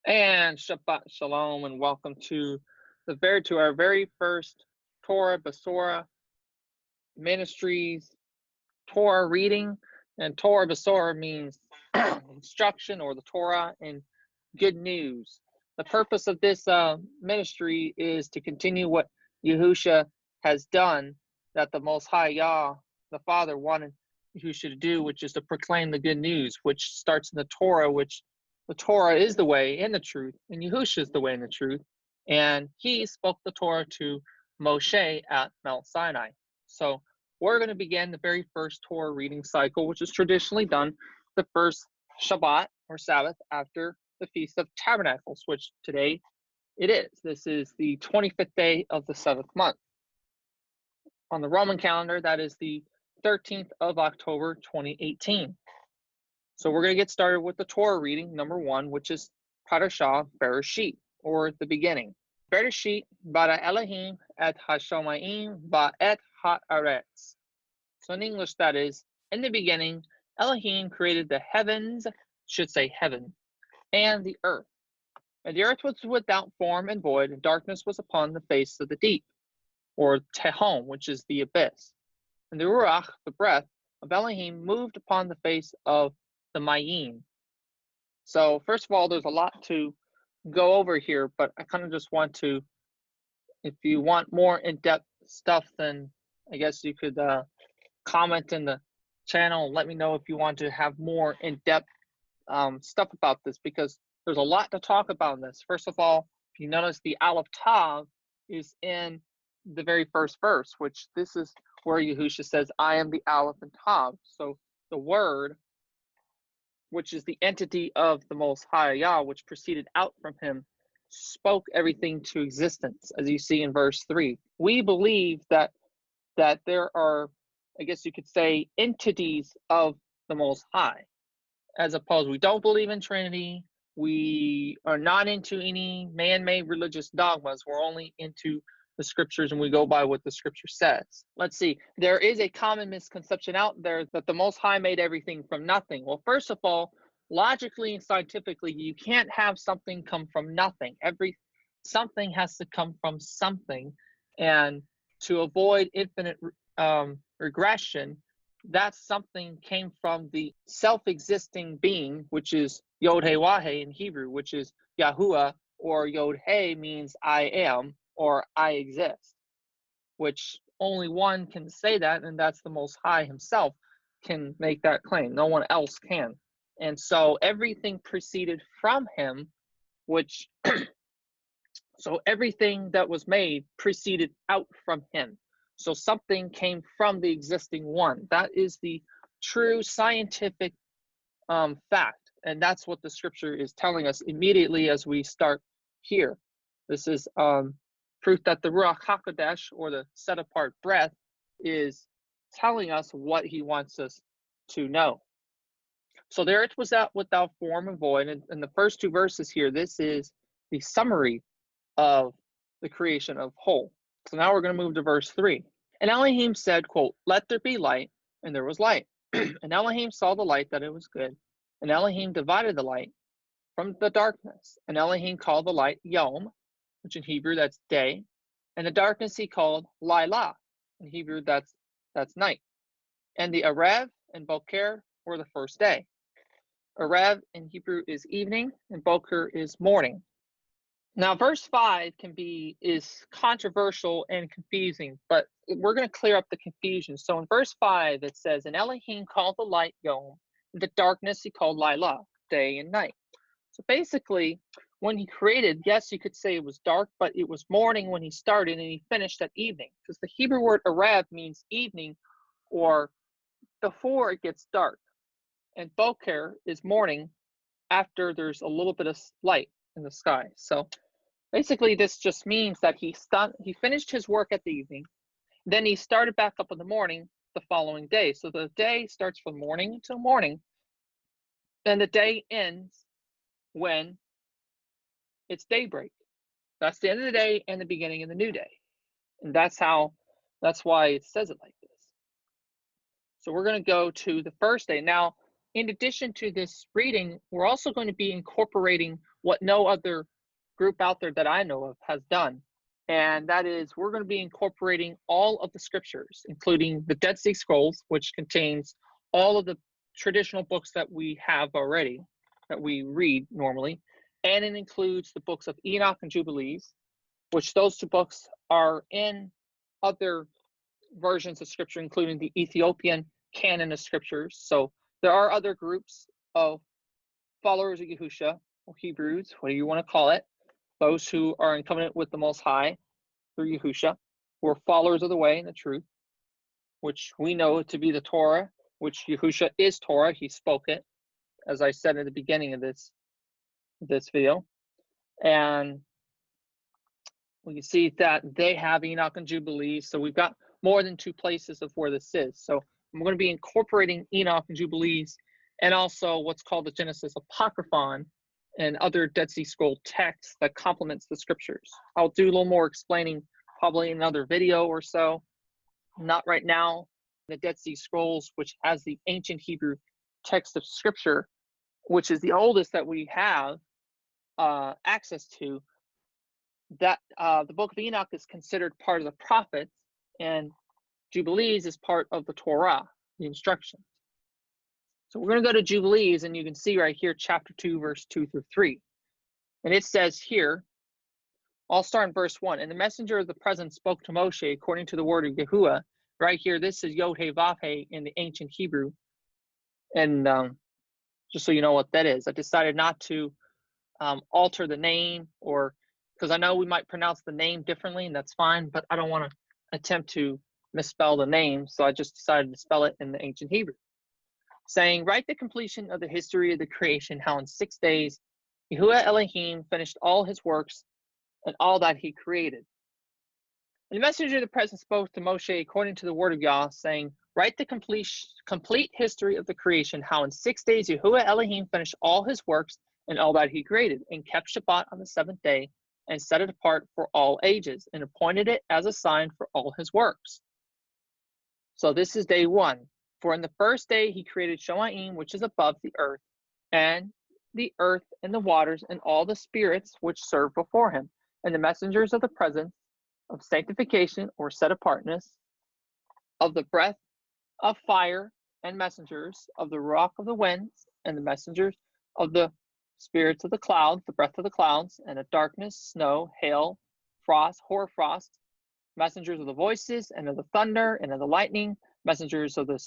And Shabbat Shalom, and welcome to our very first Torah Basora Ministries Torah reading. And Torah Basora means instruction or the Torah and good news. The purpose of this ministry is to continue what Yahusha has done, that the Most High Yah, the Father, wanted Yahusha to do, which is to proclaim the good news, which starts in the Torah, which the Torah is the way and the truth, and Yahusha is the way and the truth. And he spoke the Torah to Moshe at Mount Sinai. So we're going to begin the very first Torah reading cycle, which is traditionally done the first Shabbat or Sabbath after the Feast of Tabernacles, which today it is. This is the 25th day of the 7th month. On the Roman calendar, that is the 13th of October, 2018. So we're going to get started with the Torah reading, number 1, which is Parashah Bereshit, or the beginning. Bereshit bara Elohim et hashamayim va'et haaretz. So in English, that is, in the beginning, Elohim created the heavens, should say heaven, and the earth. And the earth was without form and void, and darkness was upon the face of the deep, or Tehom, which is the abyss. And the Ruach, the breath of Elohim, moved upon the face of the Mayim. So first of all, there's a lot to go over here, but I kind of just want to, if you want more in-depth stuff, then I guess you could comment in the channel and let me know if you want to have more in-depth stuff about this, because there's a lot to talk about in this. First of all, if you notice, the Aleph Tav is in the very first verse, which this is where Yahusha says, I am the Aleph and Tav. So the word, which is the entity of the Most High Yah, which proceeded out from him, spoke everything to existence, as you see in verse 3. We believe that there are, I guess you could say, entities of the Most High, as opposed, we don't believe in Trinity. We are not into any man-made religious dogmas. We're only into the scriptures, and we go by what the scripture says. Let's see. There is a common misconception out there that the Most High made everything from nothing. Well, first of all, logically and scientifically, you can't have something come from nothing. Something has to come from something, and to avoid infinite regression, that something came from the self-existing being, which is Yod-Heh-Wah-Heh in Hebrew, which is Yahuwah, or Yod-Heh means I am, or I exist, which only one can say that, and that's the Most High himself can make that claim. No one else can. And so everything proceeded from him, which so everything that was made proceeded out from him. So something came from the existing one. That is the true scientific fact. And that's what the scripture is telling us immediately as we start here. This is proof that the Ruach HaKodesh, or the set-apart breath, is telling us what he wants us to know. So the earth was without form and void. And in the first 2 verses here, this is the summary of the creation of whole. So now we're going to move to verse 3. And Elohim said, quote, let there be light, and there was light. And Elohim saw the light, that it was good. And Elohim divided the light from the darkness. And Elohim called the light Yom, which in Hebrew that's day. And the darkness he called Lailah. In Hebrew that's night. And the Arev and Boker were the first day. Arev in Hebrew is evening, and Boker is morning. Now, verse 5 is controversial and confusing, but we're going to clear up the confusion. So in verse 5, it says, and Elohim called the light Yom, and the darkness he called Lailah, day and night. So basically, when he created, yes, you could say it was dark, but it was morning when he started, and he finished at evening. Because the Hebrew word Arev means evening, or before it gets dark. And Boker is morning after there's a little bit of light in the sky. So basically, this just means that he finished his work at the evening, then he started back up in the morning the following day. So the day starts from morning until morning, and the day ends when it's daybreak. That's the end of the day and the beginning of the new day. And that's why it says it like this. So we're going to go to the first day. Now, in addition to this reading, we're also going to be incorporating what no other group out there that I know of has done. And that is, we're going to be incorporating all of the scriptures, including the Dead Sea Scrolls, which contains all of the traditional books that we have already, that we read normally. And it includes the books of Enoch and Jubilees, which those two books are in other versions of scripture, including the Ethiopian canon of scriptures. So there are other groups of followers of Yahusha, or Hebrews, whatever you want to call it, those who are in covenant with the Most High through Yahusha, who are followers of the way and the truth, which we know to be the Torah, which Yahusha is Torah. He spoke it, as I said at the beginning of this video. And we can see that they have Enoch and Jubilees. So we've got more than two places of where this is. So I'm going to be incorporating Enoch and Jubilees, and also what's called the Genesis Apocryphon and other Dead Sea Scroll texts that complements the scriptures. I'll do a little more explaining probably in another video or so. Not right now. The Dead Sea Scrolls, which has the ancient Hebrew text of scripture, which is the oldest that we have access to, that the book of Enoch is considered part of the prophets, and Jubilees is part of the Torah, the instructions. So we're going to go to Jubilees, and you can see right here, chapter 2, verse 2 through 3. And it says here, I'll start in verse 1. And the messenger of the presence spoke to Moshe according to the word of Yahuwah. Right here, this is Yod He Vav He in the ancient Hebrew. And just so you know what that is, I decided not to alter the name, or because I know we might pronounce the name differently, and that's fine, but I don't want to attempt to misspell the name, so I just decided to spell it in the ancient Hebrew. Saying, write the completion of the history of the creation, how in 6 days Yahuwah Elohim finished all his works and all that he created. And the messenger of the presence spoke to Moshe according to the word of Yah, saying, write the complete history of the creation, how in 6 days Yahuwah Elohim finished all his works and all that he created, and kept Shabbat on the seventh day, and set it apart for all ages, and appointed it as a sign for all his works. So this is day 1. For in the first day he created Shomaim, which is above the earth and the waters, and all the spirits which serve before him, and the messengers of the presence, of sanctification or set apartness, of the breath of fire, and messengers of the rock of the winds, and the messengers of the spirits of the clouds, the breath of the clouds, and of darkness, snow, hail, frost, hoarfrost, messengers of the voices, and of the thunder, and of the lightning, messengers of the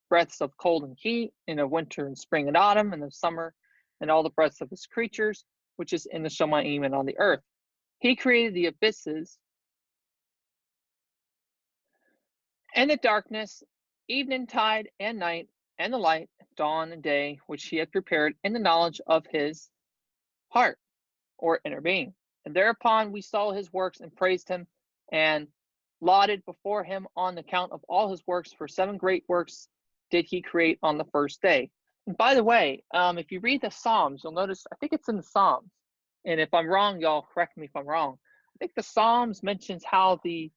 breaths of cold and heat, and of winter and spring and autumn, and of summer, and all the breaths of his creatures, which is in the Shomaim and on the earth. He created the abysses and the darkness, eventide and night, and the light, dawn and day, which he had prepared in the knowledge of his heart, or inner being. And thereupon we saw his works and praised him, and lauded before him on account of all his works, for 7 great works did he create on the first day. And by the way, if you read the Psalms, you'll notice, I think it's in the Psalms, and if I'm wrong, y'all correct me if I'm wrong. I think the Psalms mentions how the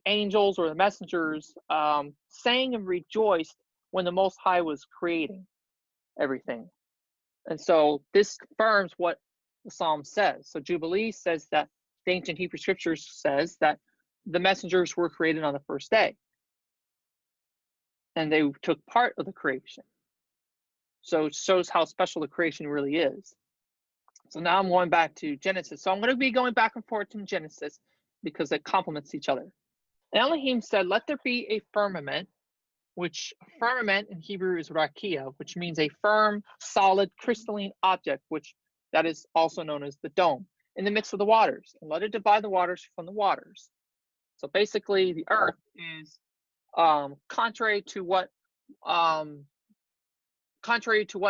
angels or the messengers sang and rejoiced when the Most High was creating everything. And so this confirms what the Psalm says. So Jubilee says that the ancient Hebrew scriptures says that the messengers were created on the first day, and they took part of the creation. So it shows how special the creation really is. So now I'm going back to Genesis. So I'm going to be going back and forth in Genesis because it complements each other. And Elohim said, let there be a firmament, which firmament in Hebrew is rakia, which means a firm, solid, crystalline object, which that is also known as the dome, in the midst of the waters, and let it divide the waters from the waters. So basically, the earth is contrary to what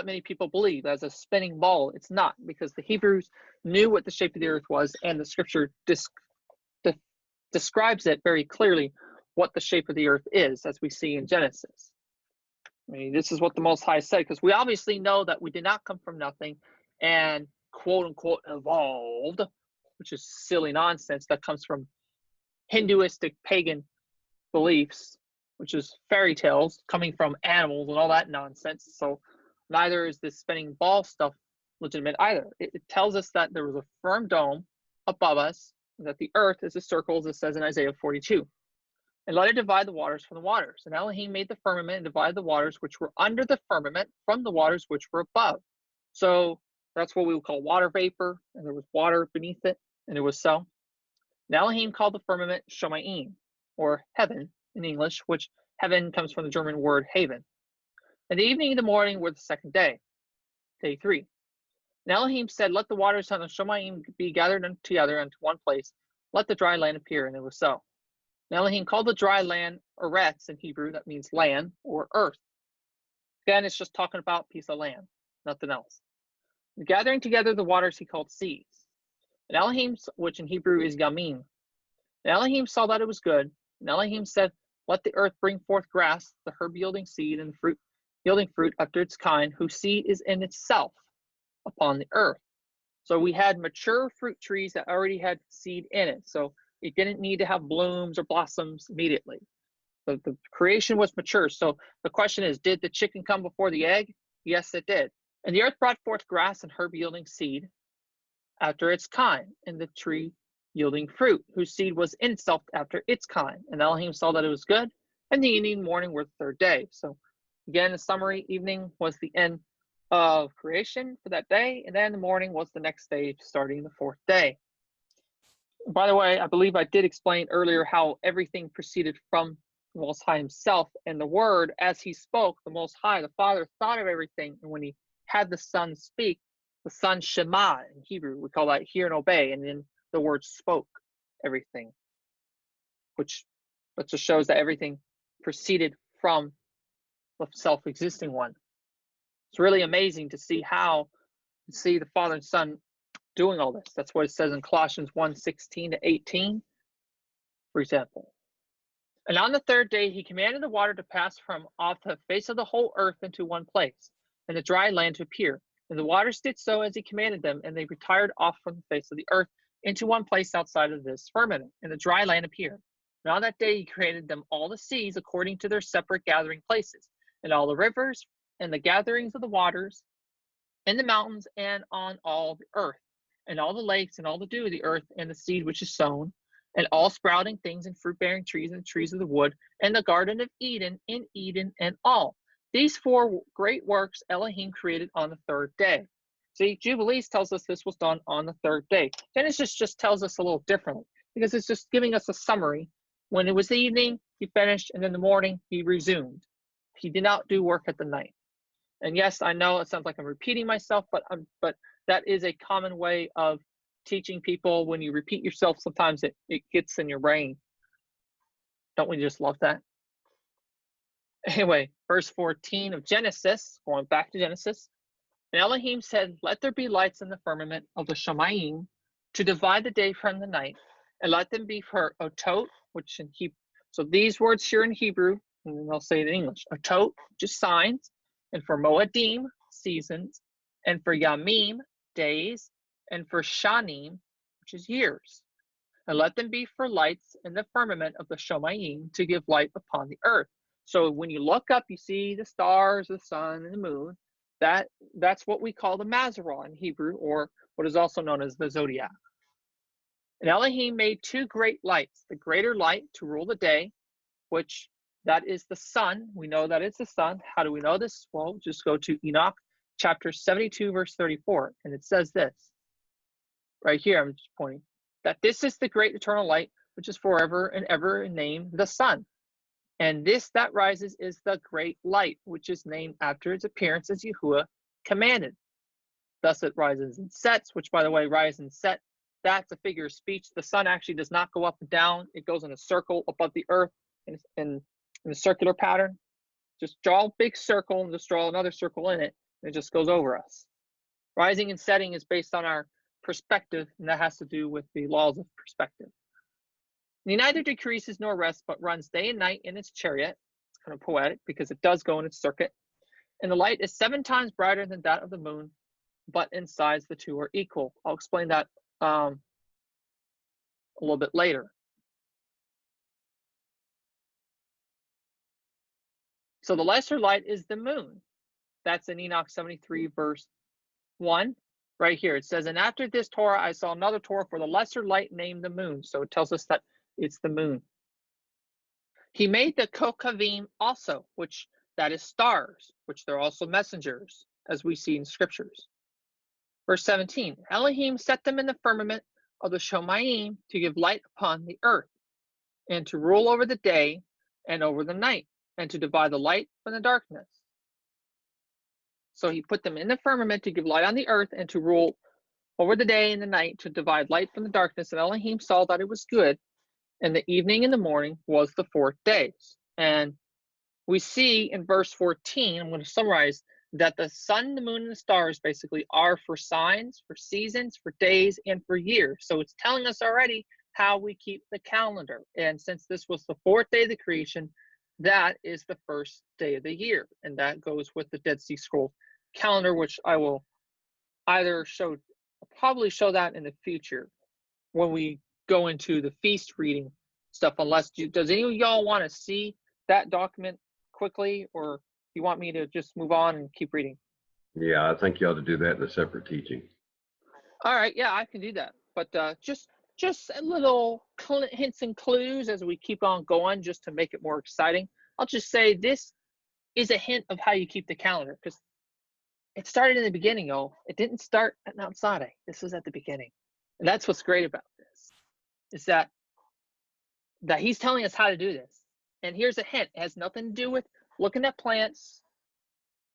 many people believe as a spinning ball. It's not, because the Hebrews knew what the shape of the earth was, and the scripture describes it very clearly what the shape of the earth is, as we see in Genesis. I mean, this is what the Most High said, because we obviously know that we did not come from nothing and quote unquote evolved, which is silly nonsense that comes from Hinduistic pagan beliefs, which is fairy tales coming from animals and all that nonsense. So Neither is this spinning ball stuff legitimate either. It tells us that there was a firm dome above us, that the earth is a circle, as it says in Isaiah 42. And let it divide the waters from the waters. And Elohim made the firmament and divided the waters which were under the firmament from the waters which were above. So that's what we would call water vapor, and there was water beneath it, and it was so. And Elohim called the firmament Shomayim, or heaven in English, which heaven comes from the German word haven. And the evening and the morning were the second day, day 3. And Elohim said, let the waters on the Shomayim be gathered together unto one place. Let the dry land appear, and it was so. And Elohim called the dry land Eretz in Hebrew, that means land or earth. Again, it's just talking about a piece of land, nothing else. And gathering together the waters he called seas. And Elohim, which in Hebrew is Yamim. And Elohim saw that it was good. And Elohim said, let the earth bring forth grass, the herb yielding seed, and the fruit yielding fruit after its kind, whose seed is in itself upon the earth. So we had mature fruit trees that already had seed in it. So it didn't need to have blooms or blossoms immediately. The creation was mature. So the question is, did the chicken come before the egg? Yes, it did. And the earth brought forth grass and herb yielding seed after its kind, and the tree yielding fruit, whose seed was in itself after its kind. And Elohim saw that it was good, and the evening and morning were the third day. So again, in summary, evening was the end of creation for that day, and then the morning was the next day, starting the 4th day. By the way, I believe I did explain earlier how everything proceeded from the Most High himself, and the word, as he spoke, the Most High, the Father, thought of everything, and when he had the Son speak, the Son Shema in Hebrew, we call that hear and obey, and then the word spoke everything, which just shows that everything proceeded from the self-existing one. It's really amazing to see the Father and Son doing all this. That's what it says in Colossians 1:16-18, for example. And on the 3rd day, he commanded the water to pass from off the face of the whole earth into one place, and the dry land to appear. And the waters did so as he commanded them, and they retired off from the face of the earth into one place outside of this firmament, and the dry land appeared. And on that day he created them all the seas according to their separate gathering places, and all the rivers, and the gatherings of the waters, and the mountains, and on all the earth, and all the lakes, and all the dew of the earth, and the seed which is sown, and all sprouting things, and fruit-bearing trees, and trees of the wood, and the garden of Eden, in Eden, and all. These 4 great works Elohim created on the 3rd day. See, Jubilees tells us this was done on the 3rd day. Genesis just tells us a little differently, because it's just giving us a summary. When it was the evening, he finished, and in the morning, he resumed. He did not do work at the night. And yes, I know it sounds like I'm repeating myself, but that is a common way of teaching people. When you repeat yourself, sometimes it gets in your brain. Don't we just love that? Anyway, verse 14 of Genesis, going back to Genesis. And Elohim said, let there be lights in the firmament of the Shamayim to divide the day from the night, and let them be for otot, which in Hebrew. So these words here in Hebrew, and then I'll say it in English. Otot, just signs, and for Moadim, seasons, and for Yamim, days, and for Shanim, which is years. And let them be for lights in the firmament of the Shomayim to give light upon the earth. So when you look up, you see the stars, the sun, and the moon. That's what we call the Mazarah in Hebrew, or what is also known as the zodiac. And Elohim made 2 great lights, the greater light to rule the day, which that is the sun. We know that it's the sun. How do we know this? Well, just go to Enoch chapter 72, verse 34, and it says this. Right here, I'm just pointing, that this is the great eternal light, which is forever and ever named the sun. And this that rises is the great light, which is named after its appearance as Yahuwah commanded. Thus it rises and sets, which, by the way, rise and set, that's a figure of speech. The sun actually does not go up and down. It goes in a circle above the earth in a circular pattern. Just draw a big circle and just draw another circle in it, and it just goes over us. Rising and setting is based on our perspective, and that has to do with the laws of perspective. And he neither decreases nor rests, but runs day and night in its chariot. It's kind of poetic because it does go in its circuit. And the light is 7 times brighter than that of the moon, but in size the 2 are equal. I'll explain that a little bit later. So the lesser light is the moon, That's in Enoch 73, verse 1. Right here, it says, and after this Torah, I saw another Torah for the lesser light named the moon. So it tells us that it's the moon. He made the Kokavim also, which that is stars, which they're also messengers, as we see in scriptures. Verse 17, Elohim set them in the firmament of the Shomayim to give light upon the earth, and to rule over the day and over the night, and to divide the light from the darkness. So he put them in the firmament to give light on the earth and to rule over the day and the night, to divide light from the darkness. And Elohim saw that it was good, and the evening and the morning was the fourth day. And we see in verse 14, I'm going to summarize, that the sun, the moon, and the stars basically are for signs, for seasons, for days, and for years. So it's telling us already how we keep the calendar. And since this was the fourth day of the creation, that is the first day of the year. And that goes with the Dead Sea Scrolls calendar, which I will probably show that in the future when we go into the feast reading stuff. Does any of y'all want to see that document quickly, or you want me to just move on and keep reading? Yeah, I think you ought to do that in a separate teaching. All right, yeah, I can do that. But just a little hints and clues as we keep on going, just to make it more exciting. I'll just say this is a hint of how you keep the calendar, because it started in the beginning, y'all. It didn't start at Mount Sinai. This was at the beginning. And that's what's great about this, is that he's telling us how to do this. And here's a hint. It has nothing to do with looking at plants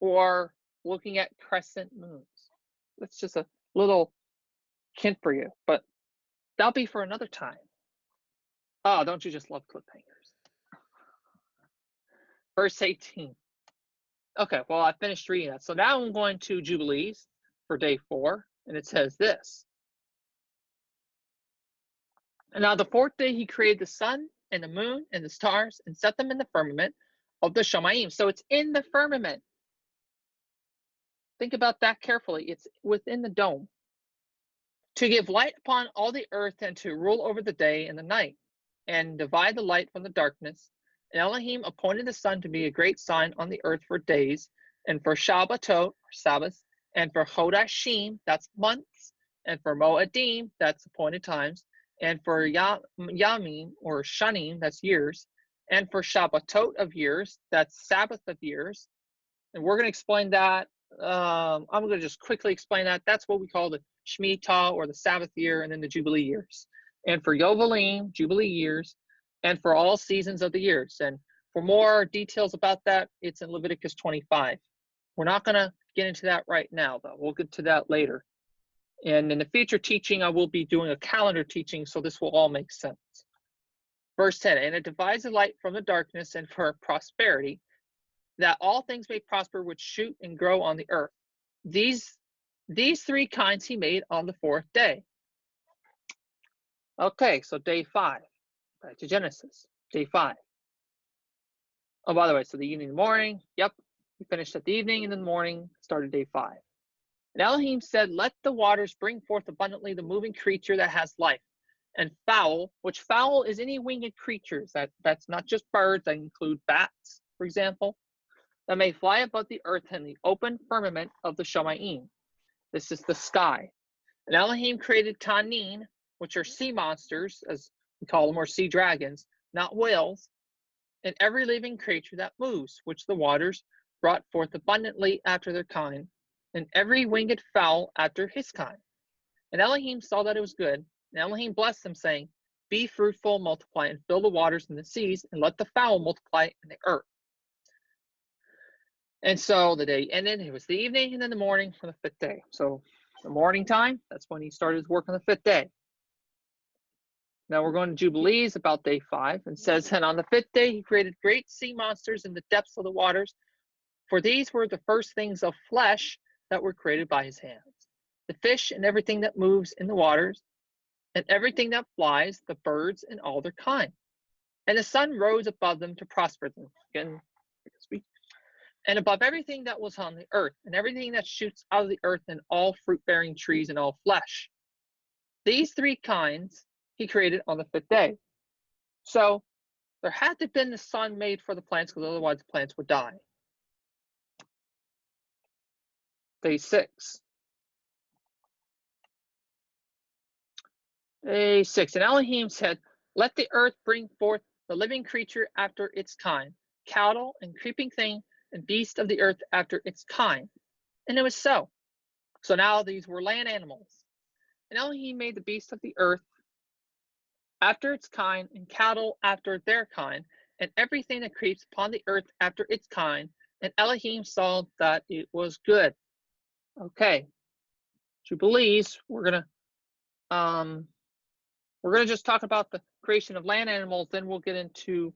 or looking at crescent moons. That's just a little hint for you, but that'll be for another time. Oh, don't you just love cliffhangers? Verse 18. Okay, well, I finished reading that. So now I'm going to Jubilees for day 4, and it says this. And now the fourth day he created the sun and the moon and the stars and set them in the firmament of the Shomayim. So it's in the firmament. Think about that carefully. It's within the dome. To give light upon all the earth and to rule over the day and the night, and divide the light from the darkness. And Elohim appointed the sun to be a great sign on the earth for days, and for Shabbatot, or Sabbaths, and for Chodashim, that's months, and for Moedim, that's appointed times, and for Yamim, or Shanim, that's years, and for Shabbatot of years, that's Sabbath of years. And we're going to explain that. I'm going to just quickly explain that. That's what we call the Shemitah, or the Sabbath year, and then the Jubilee years. And for Yovelim, Jubilee years, and for all seasons of the years. And for more details about that, it's in Leviticus 25. We're not going to get into that right now, though. We'll get to that later. And in the future teaching, I will be doing a calendar teaching, so this will all make sense. Verse 10, and it divides the light from the darkness, and for prosperity, that all things may prosper which shoot and grow on the earth. These 3 kinds he made on the 4th day. Okay, so day 5. Back to Genesis, day 5. Oh, by the way, so the evening and the morning, yep, we finished at the evening, and then the morning started day 5. And Elohim said, let the waters bring forth abundantly the moving creature that has life, and fowl, which fowl is any winged creatures, that's not just birds, that include bats, for example, that may fly above the earth in the open firmament of the Shomayim. This is the sky. And Elohim created Tanin, which are sea monsters, as we call them, or sea dragons, not whales, and every living creature that moves, which the waters brought forth abundantly after their kind, and every winged fowl after his kind. And Elohim saw that it was good, and Elohim blessed them, saying, be fruitful, multiply, and fill the waters and the seas, and let the fowl multiply in the earth. And so the day ended. It was the evening, and then the morning for the 5th day. So the morning time, that's when he started his work on the 5th day. Now we're going to Jubilees about day 5, and says, and on the 5th day he created great sea monsters in the depths of the waters, for these were the first things of flesh that were created by his hands, the fish and everything that moves in the waters, and everything that flies, the birds and all their kind. And the sun rose above them to prosper them. Again, and above everything that was on the earth, and everything that shoots out of the earth, and all fruit-bearing trees and all flesh. These 3 kinds he created on the 5th day. So there had to have been the sun made for the plants, because otherwise the plants would die. Day 6. Day 6. And Elohim said, "Let the earth bring forth the living creature after its kind, cattle and creeping thing and beast of the earth after its kind." And it was so. So now these were land animals. And Elohim made the beast of the earth after its kind, and cattle after their kind, and everything that creeps upon the earth after its kind. And Elohim saw that it was good. Okay, Jubilees. We're gonna just talk about the creation of land animals. Then we'll get into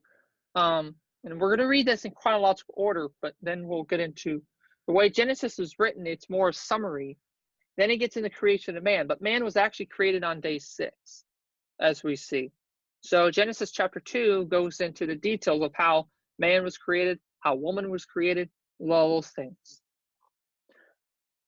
and we're gonna read this in chronological order. But then we'll get into the way Genesis is written. It's more summary. Then it gets into creation of man. But man was actually created on day 6, as we see. So Genesis chapter 2 goes into the details of how man was created, how woman was created, all those things.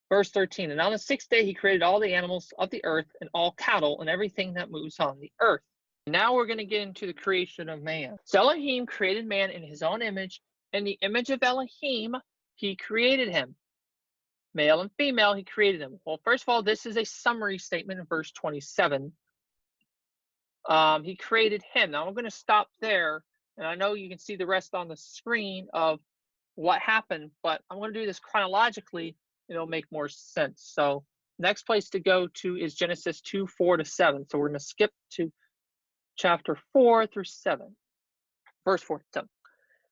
Verse 13, and on the 6th day he created all the animals of the earth and all cattle and everything that moves on the earth. Now we're going to get into the creation of man. So Elohim created man in his own image. In the image of Elohim, he created him. Male and female, he created them. Well, first of all, this is a summary statement in verse 27. He created him. Now I'm going to stop there, and I know you can see the rest on the screen of what happened, but I'm going to do this chronologically. It'll make more sense. So next place to go to is Genesis 2:4-7. So we're going to skip to chapter 4 through 7. Verse 4.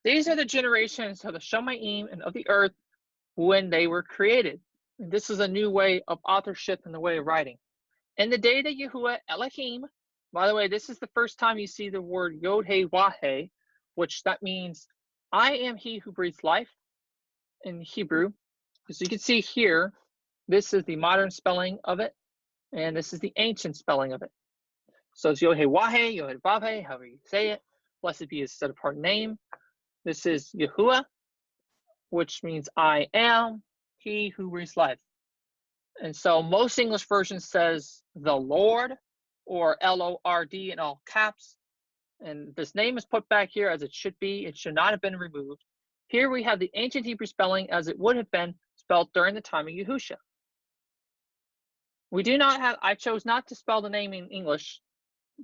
These are the generations of the Shomaim and of the earth when they were created. And this is a new way of authorship and the way of writing. And the day that Yahuwah Elohim, by the way, this is the first time you see the word Yod-Heh-Wah-Heh, which that means I am he who breathes life in Hebrew. As you can see here, this is the modern spelling of it, and this is the ancient spelling of it. So it's Yod-Heh-Wah-Heh, Yod-Heh-Vav-Heh, however you say it. Blessed be his set apart name. This is Yahuwah, which means I am he who breathes life. And so most English versions says the Lord, or L-O-R-D in all caps. And this name is put back here as it should be. It should not have been removed. Here we have the ancient Hebrew spelling as it would have been spelled during the time of Yahusha. We do not have, I chose not to spell the name in English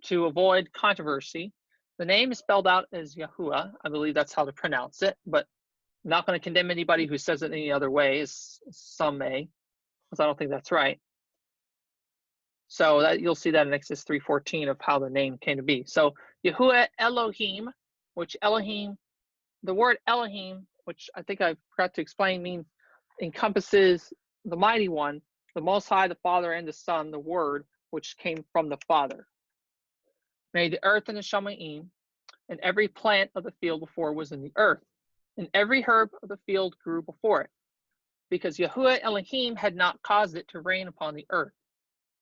to avoid controversy. The name is spelled out as Yahuwah. I believe that's how to pronounce it, but I'm not going to condemn anybody who says it any other way, as some may, because I don't think that's right. So that you'll see that in Exodus 3:14 of how the name came to be. So Yahuwah Elohim, which Elohim, the word Elohim, which I think I forgot to explain, means encompasses the Mighty One, the Most High, the Father, and the Son, the Word, which came from the Father. Made the earth and the Shamaim, and every plant of the field before was in the earth, and every herb of the field grew before it, because Yahuwah Elohim had not caused it to rain upon the earth.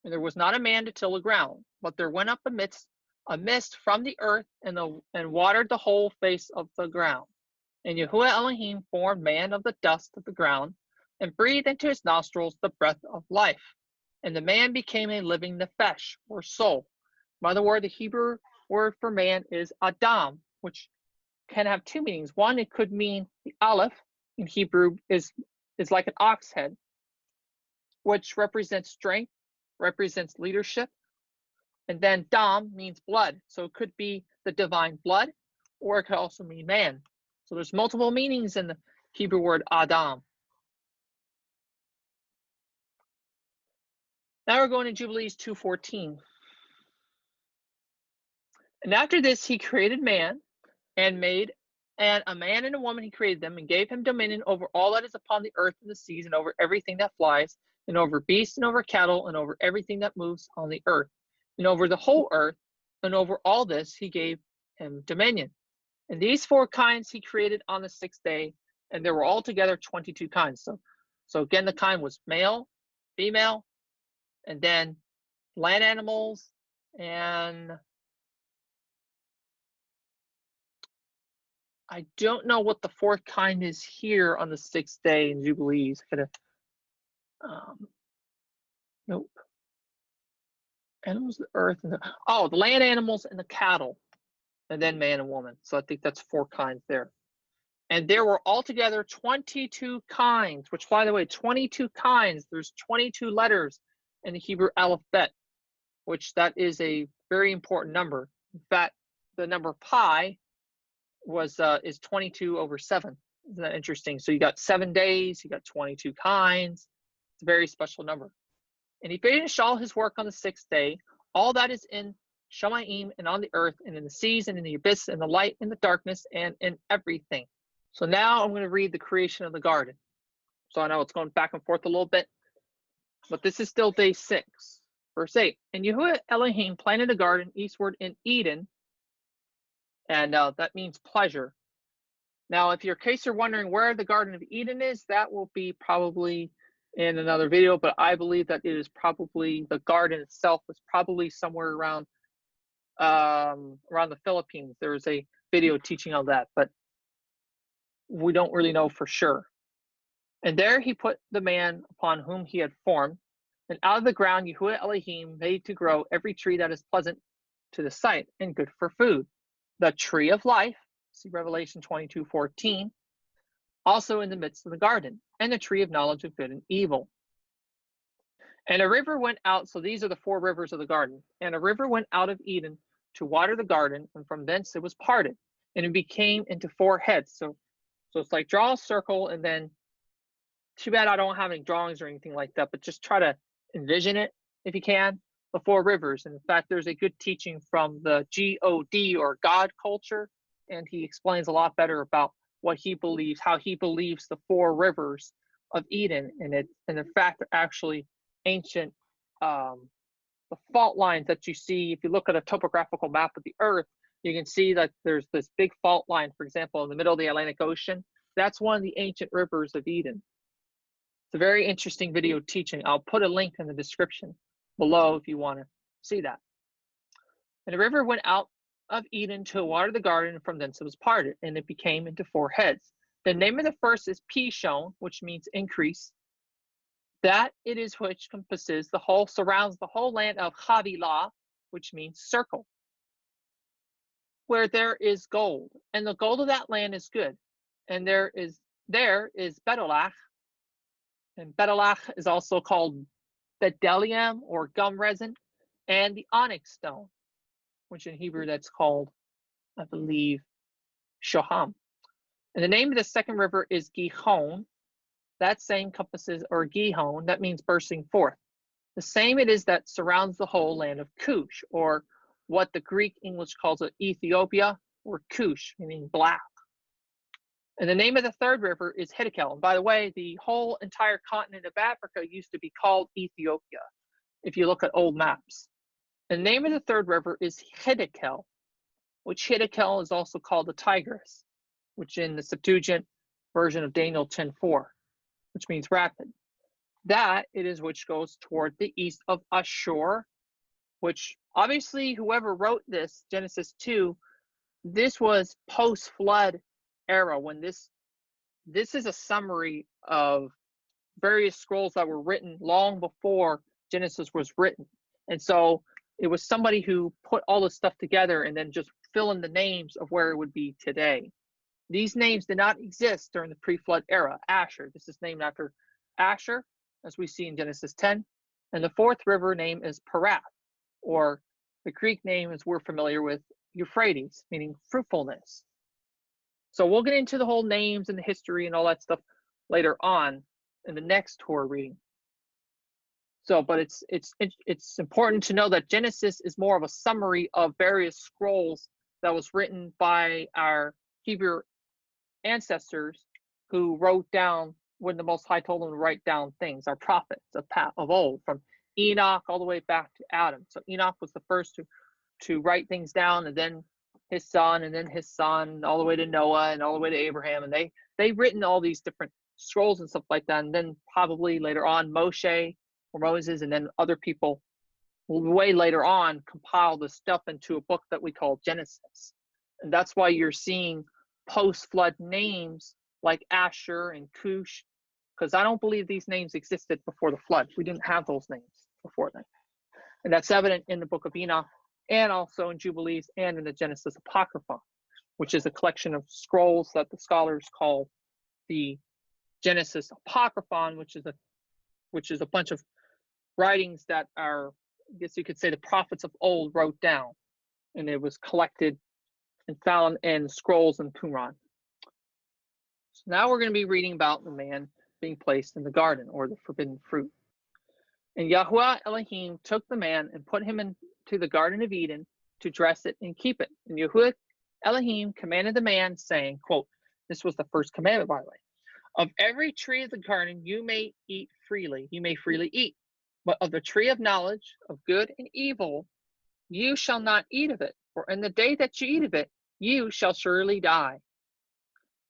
And there was not a man to till the ground, but there went up a mist from the earth and watered the whole face of the ground. And Yahuwah Elohim formed man of the dust of the ground, and breathed into his nostrils the breath of life. And the man became a living nephesh, or soul. By the word, the Hebrew word for man is Adam, which can have two meanings. One, it could mean the Aleph in Hebrew is like an ox head, which represents strength, represents leadership. And then Dam means blood. So it could be the divine blood, or it could also mean man. So there's multiple meanings in the Hebrew word Adam. Now we're going to Jubilees 2:14. And after this he created man, and a man and a woman he created them, and gave him dominion over all that is upon the earth and the seas, and over everything that flies, and over beasts, and over cattle, and over everything that moves on the earth, and over the whole earth, and over all this he gave him dominion. And these 4 kinds he created on the 6th day, and there were altogether 22 kinds. So again, the kind was male, female, and then land animals, and I don't know what the 4th kind is here on the 6th day in Jubilees. Nope. Animals, the earth, and the land animals and the cattle, and then man and woman. So I think that's 4 kinds there. And there were altogether 22 kinds, which, by the way, 22 kinds, there's 22 letters in the Hebrew alphabet, which that is a very important number. In fact, the number pi is 22 over 7. Isn't that interesting? So you got 7 days, you got 22 kinds. It's a very special number. And he finished all his work on the 6th day. All that is in Shamayim and on the earth and in the seas and in the abyss and the light and the darkness and in everything. So now I'm going to read the creation of the garden. So I know it's going back and forth a little bit, but this is still day 6. Verse 8, and Yahuwah Elohim planted a garden eastward in Eden, and that means pleasure. Now, if in case you're wondering where the Garden of Eden is, that will be probably in another video, but I believe that it is probably, the garden itself is probably somewhere around the Philippines. There is a video teaching on that, but we don't really know for sure. And there he put the man upon whom he had formed, and out of the ground Yahuwah Elohim made to grow every tree that is pleasant to the sight and good for food. The tree of life, see Revelation 22:14, also in the midst of the garden, and the tree of knowledge of good and evil. And a river went out, so these are the 4 rivers of the garden. And a river went out of Eden to water the garden, and from thence it was parted, and it became into 4 heads. So it's like draw a circle, and then, too bad I don't have any drawings or anything like that, but just try to envision it if you can, the 4 rivers. And in fact, there's a good teaching from the God or God culture, and he explains a lot better about what he believes, how he believes the 4 rivers of Eden, and in fact, they're actually ancient, the fault lines that you see. If you look at a topographical map of the earth, you can see that there's this big fault line, for example, in the middle of the Atlantic Ocean. That's one of the ancient rivers of Eden. It's a very interesting video teaching. I'll put a link in the description below if you want to see that. And the river went out of Eden to water the garden, and from thence it was parted, and it became into 4 heads. The name of the first is Pishon, which means increase. That it is which compasses the whole, surrounds the whole land of Havilah, which means circle, where there is gold, and the gold of that land is good. And there is Bedelach, and Bedelach is also called Bedelium or gum resin, and the onyx stone, which in Hebrew that's called, I believe, Shoham. And the name of the second river is Gihon. That same encompasses, or Gihon, that means bursting forth. The same it is that surrounds the whole land of Cush, or what the Greek English calls it, Ethiopia, or Cush, meaning black. And the name of the third river is Hiddekel. And by the way, the whole entire continent of Africa used to be called Ethiopia, if you look at old maps. The name of the third river is Hiddekel, which Hiddekel is also called the Tigris, which in the Septuagint version of Daniel 10:4, which means rapid. That it is which goes toward the east of Ashur, which obviously whoever wrote this, Genesis 2, this was post-flood era, when this is a summary of various scrolls that were written long before Genesis was written. And so it was somebody who put all this stuff together and then just fill in the names of where it would be today. These names did not exist during the pre-flood era. Asher, this is named after Asher, as we see in Genesis 10. And the 4th river name is Perath, or the Greek name, as we're familiar with, Euphrates, meaning fruitfulness. So we'll get into the whole names and the history and all that stuff later on in the next Torah reading. So, but it's important to know that Genesis is more of a summary of various scrolls that was written by our Hebrew ancestors who wrote down when the Most High told them to write down things, our prophets of old, from Enoch all the way back to Adam. So Enoch was the first to write things down, and then his son, and then his son, all the way to Noah, and all the way to Abraham. And they've written all these different scrolls and stuff like that. And then probably later on, Moshe or Moses, and then other people way later on compiled the stuff into a book that we call Genesis. And that's why you're seeing post-flood names like Asher and Cush, because I don't believe these names existed before the flood. We didn't have those names before then. And that's evident in the book of Enoch, and also in Jubilees, and in the Genesis Apocrypha. which is a collection of scrolls that the scholars call the Genesis Apocryphon, which is a bunch of writings that are, I guess you could say, the prophets of old wrote down, and it was collected and found in scrolls in Qumran. So now we're going to be reading about the man being placed in the garden, or the forbidden fruit. And Yahuwah Elohim took the man and put him into the Garden of Eden to dress it and keep it. And Yahuwah Elohim commanded the man, saying, quote, this was the first commandment, by the way, of every tree of the garden you may eat freely, you may freely eat, but of the tree of knowledge of good and evil you shall not eat of it, for in the day that you eat of it, you shall surely die.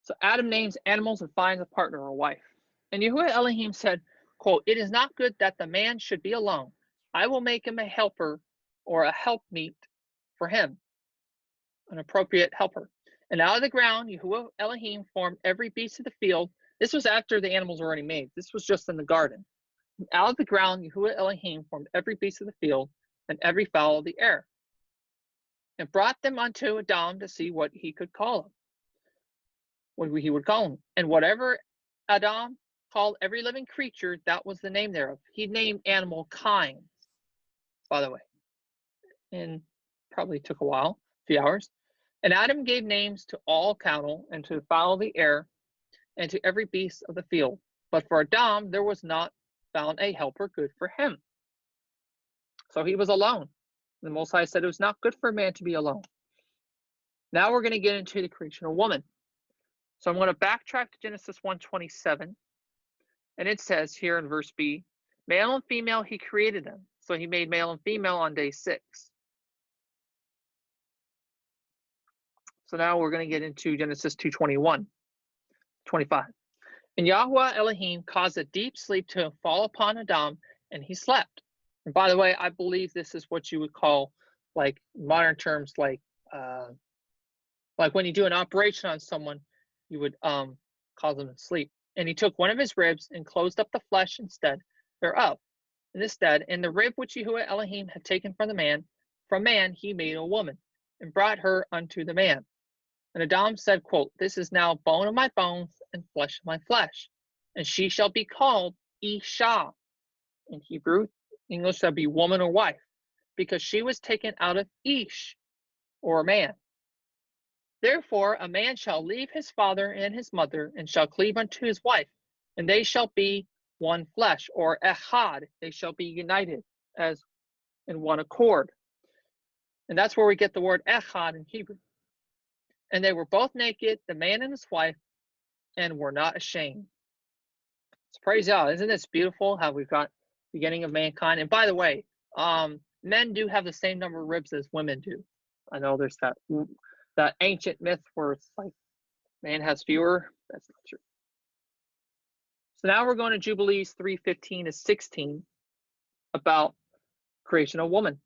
So Adam names animals and finds a partner or wife. And Yahuwah Elohim said, quote, it is not good that the man should be alone. I will make him a helper or a helpmeet for him, an appropriate helper. And out of the ground, Yahuwah Elohim formed every beast of the field. This was after the animals were already made. This was just in the garden. And out of the ground, Yahuwah Elohim formed every beast of the field and every fowl of the air, and brought them unto Adam to see what he could call them, what he would call them. And whatever Adam called every living creature, that was the name thereof. He named animal kinds, by the way, and probably took a while, a few hours. And Adam gave names to all cattle, and to the fowl of the air, and to every beast of the field. But for Adam there was not found a helper good for him. So he was alone. The Most High said it was not good for a man to be alone. Now we're going to get into the creation of woman. So I'm going to backtrack to Genesis 1:27. And it says here in verse B, male and female he created them. So he made male and female on day 6. So now we're going to get into Genesis 2:21, 25. And Yahuwah Elohim caused a deep sleep to fall upon Adam, and he slept. And by the way, I believe this is what you would call, like modern terms, like when you do an operation on someone, you would cause them to sleep. And he took one of his ribs and closed up the flesh instead thereof. In this stead, in the rib which Yahuwah Elohim had taken from man he made a woman, and brought her unto the man. And Adam said, quote, this is now bone of my bones and flesh of my flesh, and she shall be called Isha. In Hebrew, English, that'd be woman or wife, because she was taken out of Ish, or man. Therefore a man shall leave his father and his mother, and shall cleave unto his wife, and they shall be one flesh, or echad. They shall be united as in one accord. And that's where we get the word echad in Hebrew. And they were both naked, the man and his wife, and were not ashamed. So praise God. Isn't this beautiful how we've got the beginning of mankind? And by the way, men do have the same number of ribs as women do. I know there's that ancient myth where it's like man has fewer. That's not true. So now we're going to Jubilees 3:15 to 16 about creation of woman.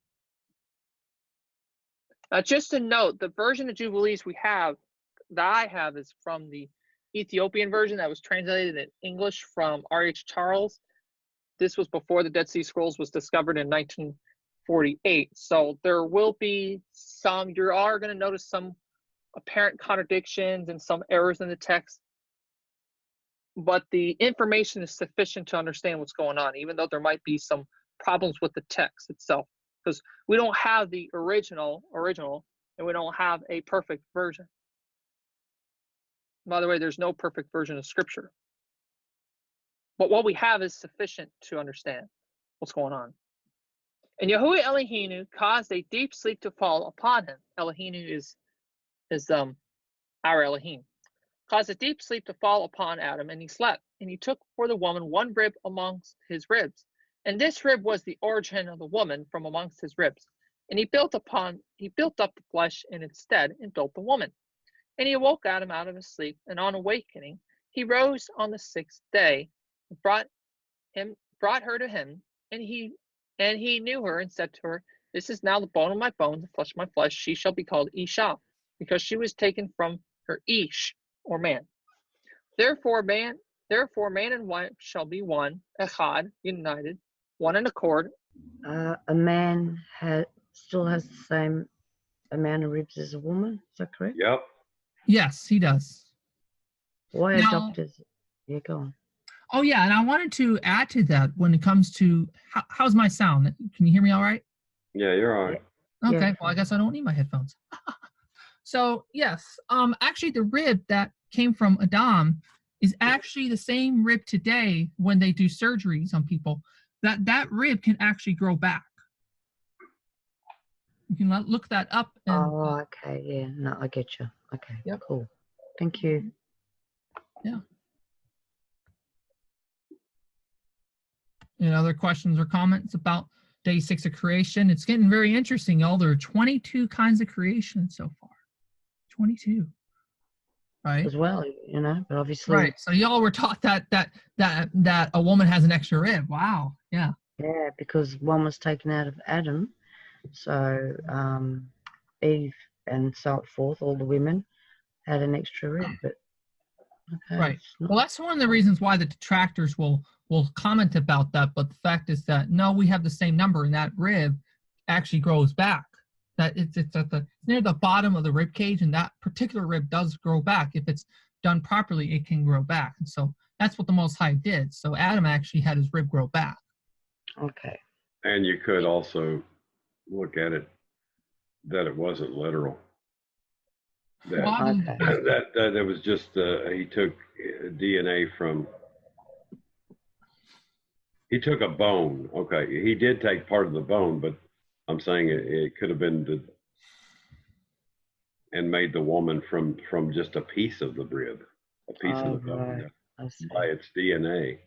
Now, just to note, the version of Jubilees that I have is from the Ethiopian version that was translated in English from R.H. Charles. This was before the Dead Sea Scrolls was discovered in 1948. So there will be you are going to notice some apparent contradictions and some errors in the text. But the information is sufficient to understand what's going on, even though there might be some problems with the text itself. Because we don't have the original, and we don't have a perfect version. By the way, there's no perfect version of Scripture. But what we have is sufficient to understand what's going on. And Yahuwah Elohim caused a deep sleep to fall upon him. Elohim is our Elohim. Caused a deep sleep to fall upon Adam, and he slept. And he took for the woman one rib amongst his ribs. And this rib was the origin of the woman from amongst his ribs. And he built up the flesh in its stead, and built the woman. And he awoke Adam out of his sleep, and on awakening, he rose on the 6th day, and brought her to him, and he knew her, and said to her, this is now the bone of my bones, the flesh of my flesh. She shall be called Isha, because she was taken from her Ish, or man. Therefore man and wife shall be one, echad, united, one in accord. A man still has the same amount of ribs as a woman. Is that correct? Yep. Yes, he does. Why are Now, doctors? Yeah, go on. oh yeah, and I wanted to add to that when it comes to how's my sound? Can you hear me all right? Yeah, you're all right. Okay, Yeah. well I guess I don't need my headphones. So yes, actually the rib that came from Adam is actually the same rib today when they do surgeries on people. That rib can actually grow back. You can look that up. And, Oh, okay. Yeah. No, I get you. Okay. Yep. Cool. Thank you. Yeah. Any other questions or comments about day 6 of creation? It's getting very interesting, y'all. There are 22 kinds of creation so far. 22. Right. As well, but obviously. Right. So y'all were taught that a woman has an extra rib. Wow. Yeah. Yeah, because one was taken out of Adam, so Eve and so forth, all the women had an extra rib. But okay. Right. Well, that's one of the reasons why the detractors will comment about that. But the fact is that no, we have the same number, and that rib actually grows back. That it's at the near the bottom of the rib cage, and that particular rib does grow back. If it's done properly, it can grow back. And so that's what the Most High did. So Adam actually had his rib grow back. Okay. And you could also look at it that it wasn't literal. That that it was just he took DNA from. He took a bone. Okay, he did take part of the bone, but I'm saying it could have been and made the woman from just a piece of the rib, a piece of the bone by its DNA.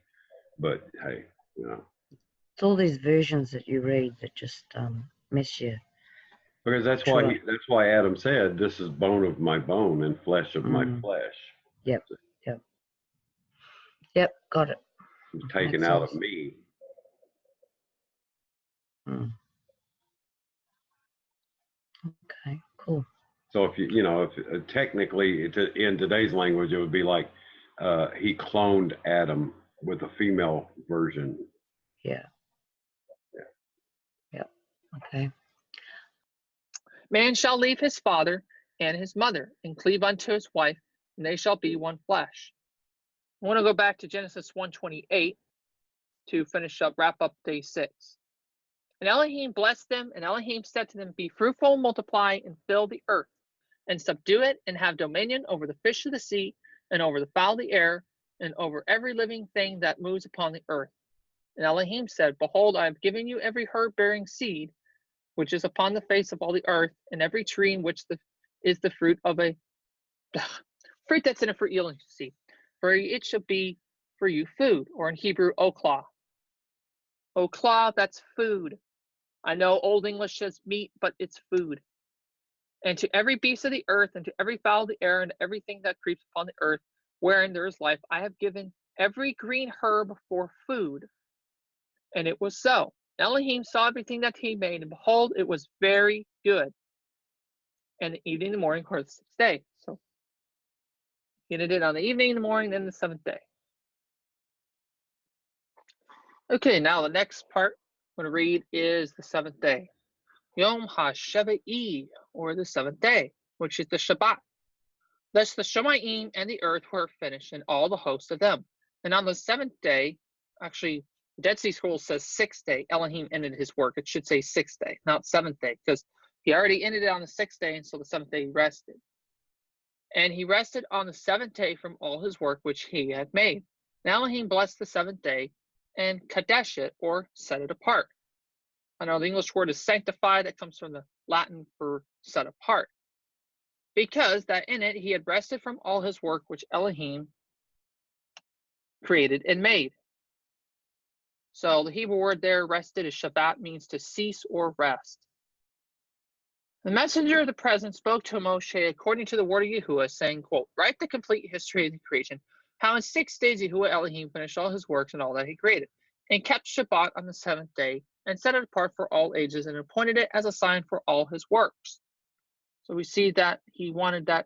But hey, it's all these versions that you read that just mess you. Because that's why Adam said, "This is bone of my bone and flesh of my flesh." Yep. Got it. Taken out of me. Okay, cool. So if if technically in today's language, it would be like he cloned Adam with a female version. Yeah. Okay. Man shall leave his father and his mother and cleave unto his wife, and they shall be one flesh. I want to go back to Genesis 1:28 to wrap up day 6. And Elohim blessed them, and Elohim said to them, Be fruitful and multiply and fill the earth, and subdue it, and have dominion over the fish of the sea, and over the fowl of the air, and over every living thing that moves upon the earth. And Elohim said, Behold, I have given you every herb bearing seed, which is upon the face of all the earth, and every tree in which is the fruit of a fruit that's in a fruit yielding seed. For it shall be for you food, or in Hebrew, oklah. Oklah, that's food. I know Old English says meat, but it's food. And to every beast of the earth, and to every fowl of the air, and everything that creeps upon the earth, wherein there is life, I have given every green herb for food. And it was so. Elohim saw everything that he made, and behold, it was very good. And the evening and the morning were the 6th day. So he did it on the evening and the morning, then the 7th day. Okay, now the next part I'm going to read is the 7th day. Yom HaSheva'i, or the 7th day, which is the Shabbat. Thus the Shemayim and the earth were finished, and all the host of them. And on the 7th day, actually, Dead Sea Scrolls says 6th day, Elohim ended his work. It should say 6th day, not 7th day, because he already ended it on the 6th day, and so the 7th day he rested. And he rested on the 7th day from all his work which he had made. And Elohim blessed the 7th day, and kadesh it, or set it apart. I know the English word is sanctify, that comes from the Latin for set apart. Because that in it he had rested from all his work which Elohim created and made. So the Hebrew word there, rested, is Shabbat, means to cease or rest. The messenger of the present spoke to Moshe according to the word of Yahuwah, saying, quote, Write the complete history of the creation, how in 6 days Yahuwah Elohim finished all his works and all that he created, and kept Shabbat on the 7th day, and set it apart for all ages, and appointed it as a sign for all his works. So we see that he wanted that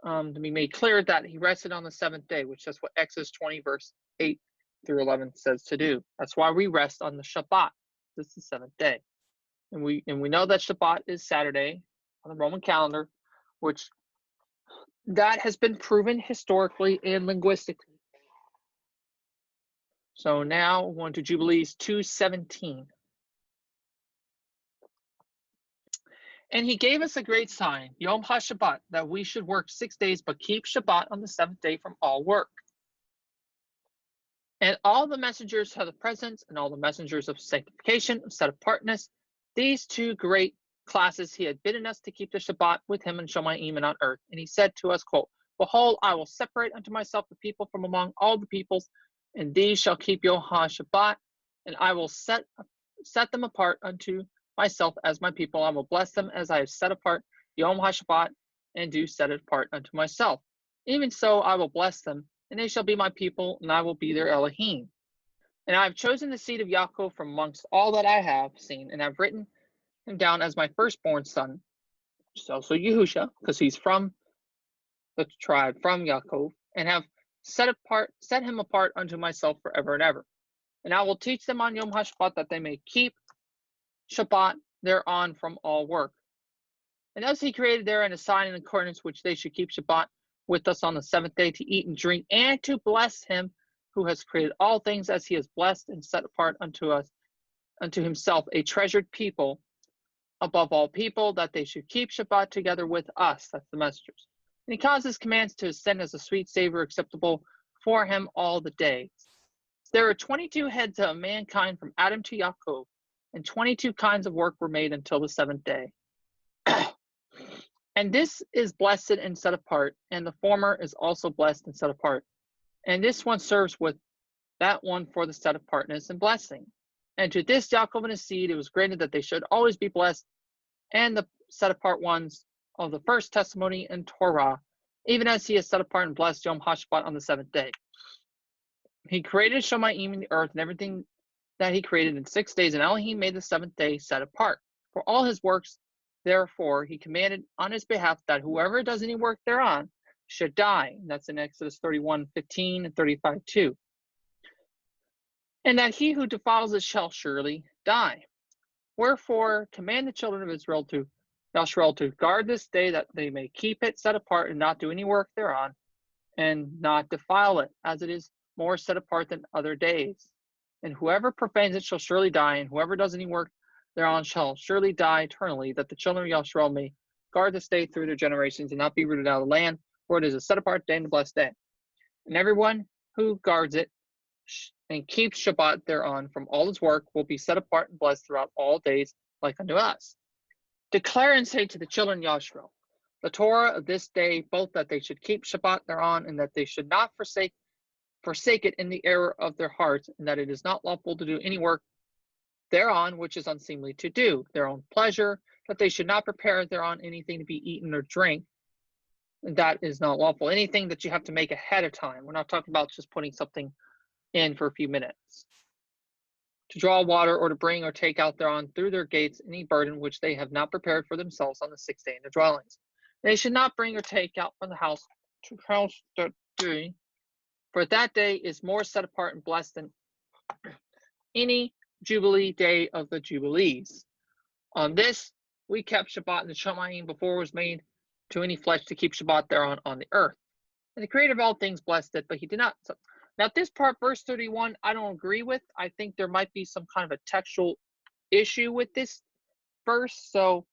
to be made clear that he rested on the 7th day, which is what Exodus 20, verse 8 through 11 says to do. That's why we rest on the Shabbat. This is the 7th day. And we know that Shabbat is Saturday on the Roman calendar, which that has been proven historically and linguistically. So now we're going to Jubilees 2:17. And he gave us a great sign, Yom HaShabbat, that we should work 6 days, but keep Shabbat on the seventh day from all work. And all the messengers of the presence and all the messengers of sanctification, of set apartness, these two great classes he had bidden us to keep the Shabbat with him and Shomayim and on earth. And he said to us, quote, Behold, I will separate unto myself the people from among all the peoples, and these shall keep Yom HaShabbat, and I will set them apart unto myself as my people. I will bless them as I have set apart Yom HaShabbat, and do set it apart unto myself. Even so I will bless them, and they shall be my people, and I will be their Elohim. And I have chosen the seed of Yaakov from amongst all that I have seen, and have written him down as my firstborn son, which is also Yehusha, because he's from the tribe from Yaakov, and have set him apart unto myself forever and ever. And I will teach them on Yom HaShabbat that they may keep Shabbat thereon from all work. And thus he created therein a sign in accordance which they should keep Shabbat with us on the seventh day, to eat and drink, and to bless him who has created all things, as he has blessed and set apart unto himself a treasured people above all people, that they should keep Shabbat together with us. That's the messengers. And he caused his commands to ascend as a sweet savor acceptable for him all the days. There are 22 heads of mankind from Adam to Yaakov, and 22 kinds of work were made until the seventh day. And this is blessed and set apart, and the former is also blessed and set apart. And this one serves with that one for the set apartness and blessing. And to this Yaakov and his seed it was granted that they should always be blessed, and the set apart ones of the first testimony and Torah, even as he has set apart and blessed Yom HaShabbat on the seventh day. He created Shomayim in the earth and everything that he created in 6 days, and Elohim made the seventh day set apart for all his works. Therefore, he commanded on his behalf that whoever does any work thereon should die. And that's in Exodus 31:15 and 35:2. And that he who defiles it shall surely die. Wherefore, command the children of Israel to guard this day, that they may keep it set apart and not do any work thereon, and not defile it, as it is more set apart than other days. And whoever profanes it shall surely die, and whoever does any work thereon shall surely die eternally, that the children of Yisrael may guard this day through their generations, and not be rooted out of the land, for it is a set apart day and a blessed day. And everyone who guards it and keeps Shabbat thereon from all his work will be set apart and blessed throughout all days, like unto us. Declare and say to the children of Yisrael the Torah of this day, both that they should keep Shabbat thereon, and that they should not forsake it in the error of their hearts, and that it is not lawful to do any work thereon which is unseemly to do, their own pleasure, that they should not prepare thereon anything to be eaten or drink. That is not lawful. Anything that you have to make ahead of time. We're not talking about just putting something in for a few minutes. To draw water, or to bring or take out thereon through their gates any burden which they have not prepared for themselves on the 6th day in their dwellings. They should not bring or take out from the house to house that day, for that day is more set apart and blessed than any Jubilee day of the Jubilees. On this, we kept Shabbat in the Shomayim before it was made to any flesh to keep Shabbat thereon on the earth. And the creator of all things blessed it, but he did not. Now, this part, verse 31, I don't agree with. I think there might be some kind of a textual issue with this verse. So,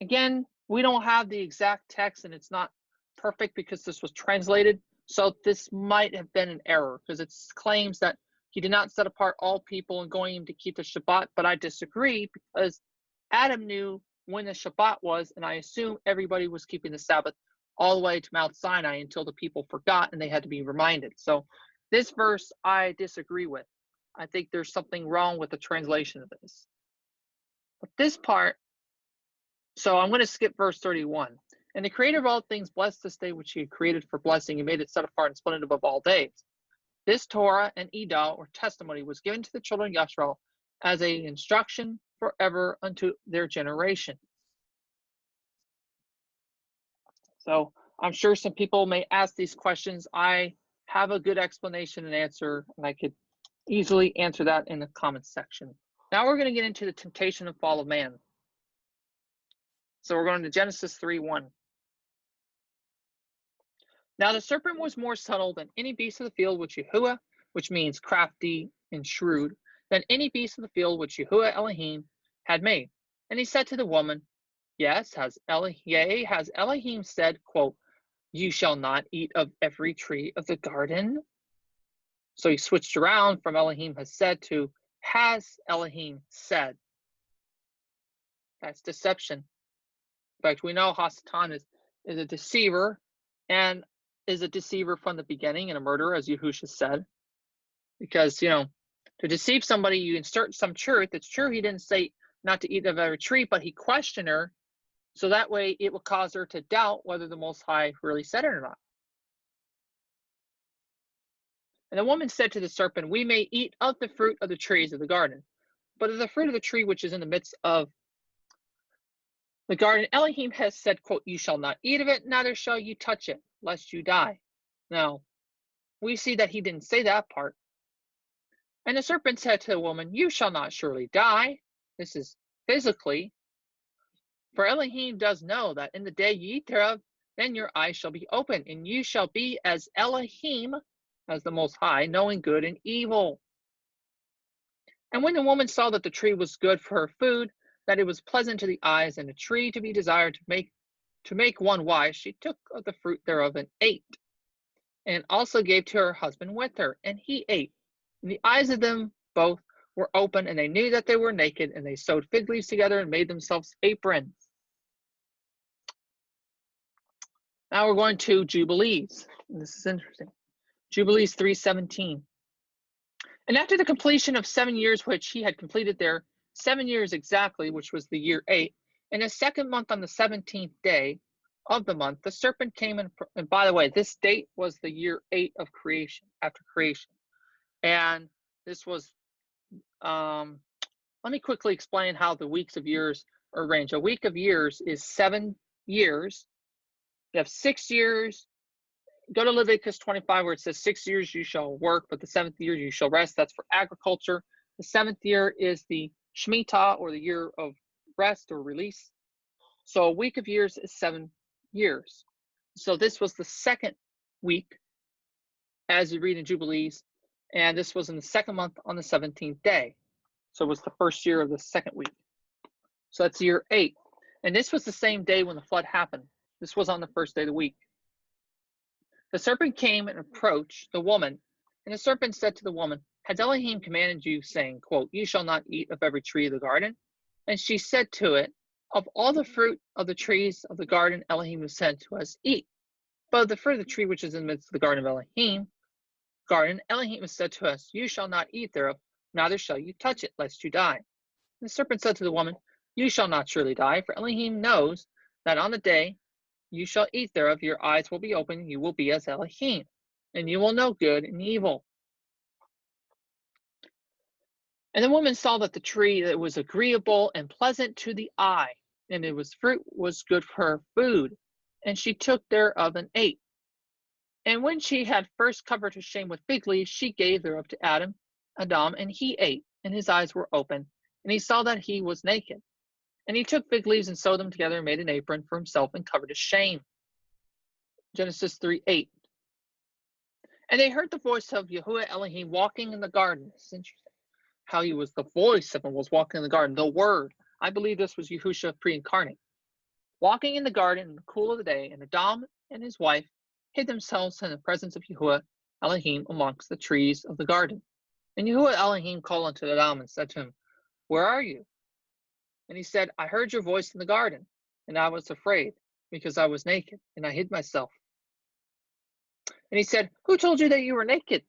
again, we don't have the exact text, and it's not perfect because this was translated. So this might have been an error, because it claims that he did not set apart all people and going to keep the Shabbat, but I disagree, because Adam knew when the Shabbat was, and I assume everybody was keeping the Sabbath all the way to Mount Sinai until the people forgot and they had to be reminded. So this verse I disagree with. I think there's something wrong with the translation of this. But this part, so I'm going to skip verse 31. And the creator of all things blessed this day which he had created for blessing, and made it set apart and splendid above all days. This Torah and Edah, or testimony, was given to the children of Yisrael as an instruction forever unto their generation. So I'm sure some people may ask these questions. I have a good explanation and answer, and I could easily answer that in the comments section. Now we're going to get into the temptation and fall of man. So we're going to Genesis 3:1. Now the serpent was more subtle than any beast of the field which Yahuwah, which means crafty and shrewd, than any beast of the field which Yahuwah Elohim had made. And he said to the woman, Yes, has Elohim said, quote, you shall not eat of every tree of the garden? So he switched around from Elohim has said to has Elohim said. That's deception. In fact, we know Hasatan is a deceiver and is a deceiver from the beginning and a murderer, as Yahusha said. Because, to deceive somebody, you insert some truth. It's true he didn't say not to eat of every tree, but he questioned her. So that way it will cause her to doubt whether the Most High really said it or not. And the woman said to the serpent, we may eat of the fruit of the trees of the garden, but of the fruit of the tree which is in the midst of the garden, Elohim has said, quote, you shall not eat of it, neither shall you touch it, lest you die. Now, we see that he didn't say that part. And the serpent said to the woman, you shall not surely die. This is physically. For Elohim does know that in the day ye eat thereof, then your eyes shall be open, and you shall be as Elohim, as the Most High, knowing good and evil. And when the woman saw that the tree was good for her food, that it was pleasant to the eyes, and a tree to be desired to make one wise, she took of the fruit thereof and ate, and also gave to her husband with her, and he ate. And the eyes of them both were open, and they knew that they were naked, and they sewed fig leaves together and made themselves aprons. Now we're going to Jubilees. This is interesting. Jubilees 3:17. And after the completion of 7 years, which he had completed there, 7 years exactly, which was the year 8, in the second month on the 17th day of the month, the serpent came and by the way, this date was the year 8 of creation, after creation. And this was, let me quickly explain how the weeks of years are arranged. A week of years is 7 years. You have 6 years. Go to Leviticus 25 where it says 6 years you shall work, but the 7th year you shall rest. That's for agriculture. The 7th year is the Shemitah, or the year of rest or release. So a week of years is 7 years. So this was the second week, as you read in Jubilees, and this was in the second month on the 17th day. So it was the first year of the second week. So that's year 8. And this was the same day when the flood happened. This was on the first day of the week. The serpent came and approached the woman, and the serpent said to the woman, has Elohim commanded you, saying, quote, you shall not eat of every tree of the garden? And she said to it, of all the fruit of the trees of the garden Elohim has said to us, eat. But of the fruit of the tree which is in the midst of the garden of Elohim has said to us, you shall not eat thereof, neither shall you touch it, lest you die. And the serpent said to the woman, you shall not surely die, for Elohim knows that on the day you shall eat thereof, your eyes will be open, you will be as Elohim, and you will know good and evil. And the woman saw that the tree that was agreeable and pleasant to the eye, and it was fruit was good for her food, and she took thereof and ate. And when she had first covered her shame with fig leaves, she gave thereof to Adam, and he ate, and his eyes were open, and he saw that he was naked. And he took fig leaves and sewed them together and made an apron for himself and covered his shame. Genesis 3:8. And they heard the voice of Yahuwah Elohim walking in the garden. It's interesting how he was the voice of him was walking in the garden. The word. I believe this was Yahusha pre-incarnate. Walking in the garden in the cool of the day, and Adam and his wife hid themselves in the presence of Yahuwah Elohim amongst the trees of the garden. And Yahuwah Elohim called unto Adam and said to him, where are you? And he said, I heard your voice in the garden, and I was afraid, because I was naked, and I hid myself. And he said, who told you that you were naked?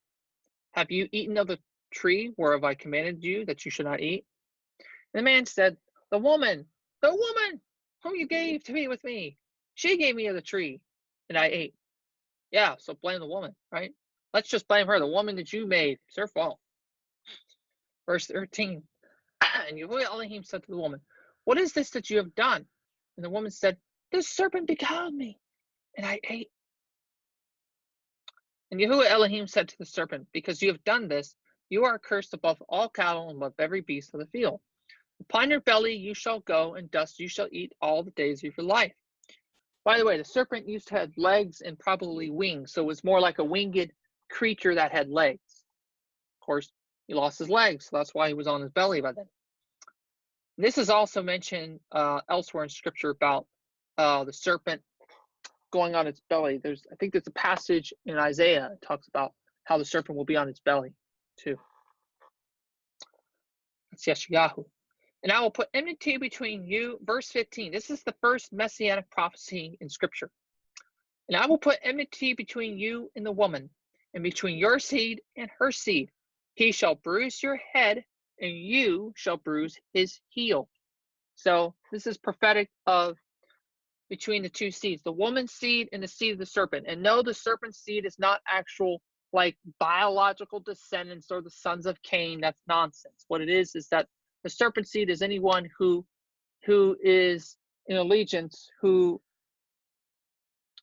Have you eaten of the tree whereof I commanded you that you should not eat? And the man said, the woman whom you gave to be with me, she gave me of the tree, and I ate. Yeah, so blame the woman, right? Let's just blame her. The woman that you made, it's her fault. Verse 13. And Yahuwah Elohim said to the woman, what is this that you have done? And the woman said, the serpent beguiled me, and I ate. And Yahuwah Elohim said to the serpent, because you have done this, you are cursed above all cattle and above every beast of the field. Upon your belly you shall go, and dust you shall eat all the days of your life. By the way, the serpent used to have legs and probably wings, so it was more like a winged creature that had legs. Of course, he lost his legs, so that's why he was on his belly by then. This is also mentioned elsewhere in Scripture about the serpent going on its belly. I think there's a passage in Isaiah that talks about how the serpent will be on its belly too. That's Yeshayahu. And I will put enmity between you, verse 15. This is the first messianic prophecy in Scripture. And I will put enmity between you and the woman, and between your seed and her seed. He shall bruise your head, and you shall bruise his heel. So this is prophetic of between the two seeds, the woman's seed and the seed of the serpent. And no, the serpent's seed is not actual like biological descendants or the sons of Cain. That's nonsense. What it is that the serpent seed is anyone who is in allegiance, who's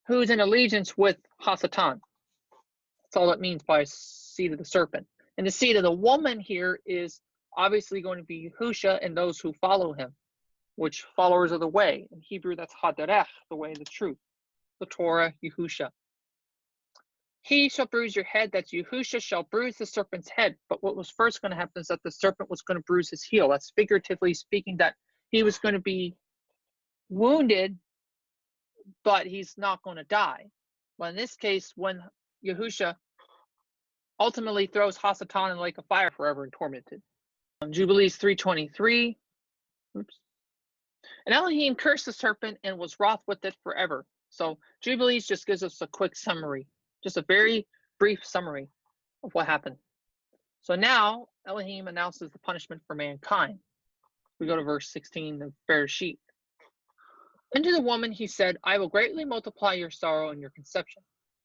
in allegiance with Hasatan. That's all it means by seed of the serpent. And the seed of the woman here is obviously going to be Yahusha and those who follow him, which followers of the way. In Hebrew, that's Haderech, the way, the truth, the Torah, Yahusha. He shall bruise your head, that Yahusha shall bruise the serpent's head. But what was first going to happen is that the serpent was going to bruise his heel. That's figuratively speaking, that he was going to be wounded, but he's not going to die. But in this case, when Yahusha ultimately throws Hasatan in the lake of fire forever and tormented. Jubilees 3:23. Oops. And Elohim cursed the serpent and was wroth with it forever. So Jubilees just gives us a quick summary, just a very brief summary of what happened. So now Elohim announces the punishment for mankind. We go to verse 16 of Bereshit. And to the woman he said, I will greatly multiply your sorrow and your conception.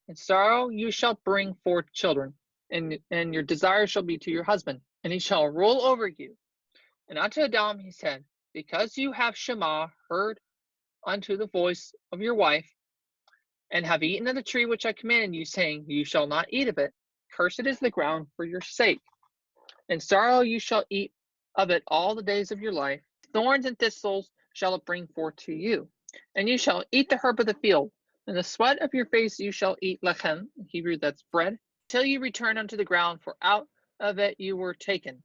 In sorrow you shall bring forth children, and your desire shall be to your husband, and he shall rule over you. And unto Adam he said, because you have Shema heard unto the voice of your wife, and have eaten of the tree which I commanded you, saying, you shall not eat of it, cursed is the ground for your sake. In sorrow you shall eat of it all the days of your life. Thorns and thistles shall it bring forth to you. And you shall eat the herb of the field. In the sweat of your face you shall eat lechem, in Hebrew that's bread, till you return unto the ground, for out of it you were taken.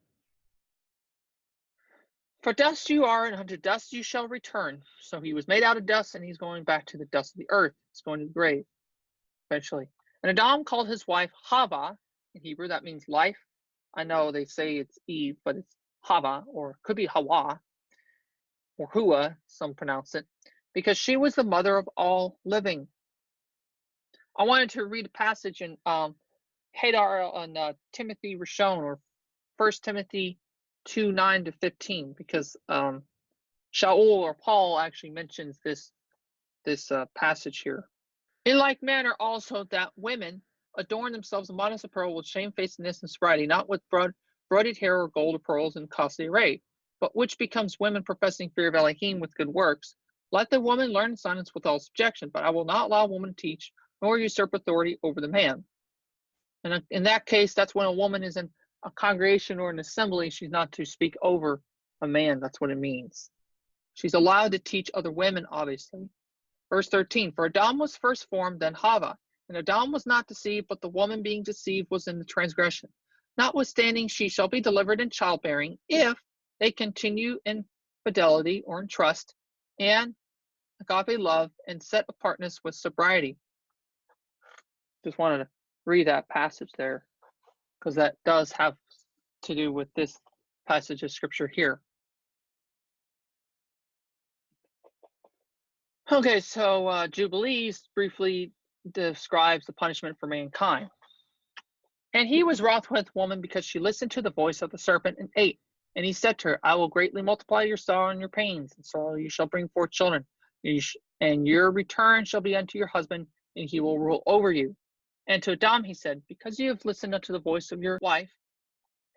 For dust you are, and unto dust you shall return. So he was made out of dust, and he's going back to the dust of the earth. He's going to the grave, eventually. And Adam called his wife Hava. In Hebrew, that means life. I know they say it's Eve, but it's Hava, or it could be Hawa, or Hua, some pronounce it, because she was the mother of all living. I wanted to read a passage in Hadar on Timothy Rishon, or 1 Timothy 2:9-15, because Shaul or Paul actually mentions this passage here. In like manner also that women adorn themselves in modest apparel with shamefacedness and sobriety, not with broided hair or gold or pearls and costly array, but which becomes women professing fear of Elohim with good works. Let the woman learn in silence with all subjection, but I will not allow a woman to teach, nor usurp authority over the man. And in that case, that's when a woman is in a congregation or an assembly, she's not to speak over a man. That's what it means. She's allowed to teach other women, obviously. Verse 13, for Adam was first formed, then Hava. And Adam was not deceived, but the woman being deceived was in the transgression. Notwithstanding, she shall be delivered in childbearing, if they continue in fidelity or in trust, and agape love, and set apartness with sobriety. Just wanted to read that passage there, because that does have to do with this passage of scripture here. Okay, so Jubilees briefly describes the punishment for mankind. And he was wroth with woman because she listened to the voice of the serpent and ate. And he said to her, I will greatly multiply your sorrow and your pains, and so you shall bring forth children. And your return shall be unto your husband, and he will rule over you. And to Adam he said, because you have listened unto the voice of your wife,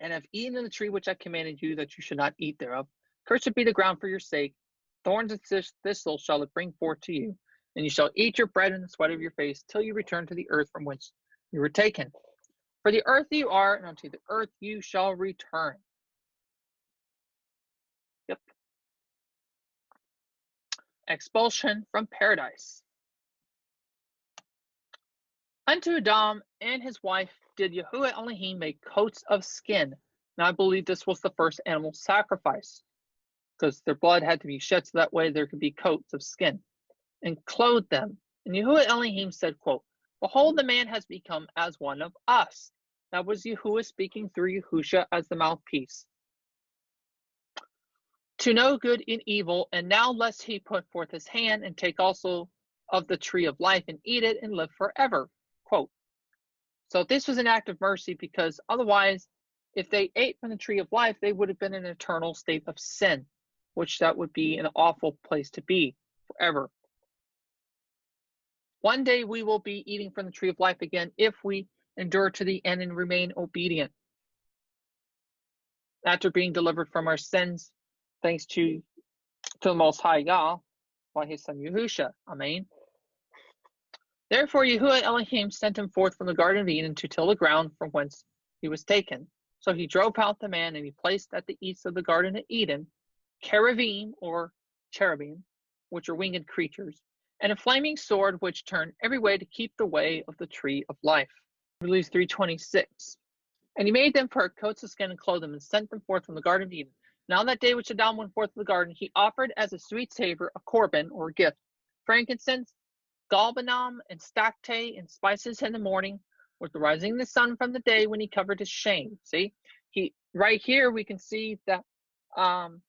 and have eaten of the tree which I commanded you that you should not eat thereof, cursed be the ground for your sake. Thorns and thistles shall it bring forth to you, and you shall eat your bread in the sweat of your face, till you return to the earth from whence you were taken. For the earth you are, and unto the earth you shall return. Yep. Expulsion from paradise. Unto Adam and his wife did Yahuwah Elohim make coats of skin. And I believe this was the first animal sacrifice, because their blood had to be shed so that way there could be coats of skin, and clothed them. And Yahuwah Elohim said, quote, Behold, the man has become as one of us. That was Yahuwah speaking through Yahusha as the mouthpiece. To know good and evil, and now lest he put forth his hand and take also of the tree of life and eat it and live forever. Quote. So this was an act of mercy, because otherwise, if they ate from the tree of life, they would have been in an eternal state of sin, which that would be an awful place to be forever. One day we will be eating from the tree of life again if we endure to the end and remain obedient. After being delivered from our sins, thanks to the Most High Yah, by his son Yahusha. Amen. Therefore Yahuwah Elohim sent him forth from the Garden of Eden to till the ground from whence he was taken. So he drove out the man, and he placed at the east of the Garden of Eden cherubim, or cherubim, which are winged creatures, and a flaming sword which turned every way to keep the way of the tree of life. Release 3:26. And he made them for coats of skin and clothed them, and sent them forth from the Garden of Eden. Now on that day which Adam went forth from the garden, he offered as a sweet savor a korban, or a gift, frankincense, galbanum, and stacte, and spices in the morning, with the rising of the sun from the day when he covered his shame. See, he right here we can see that the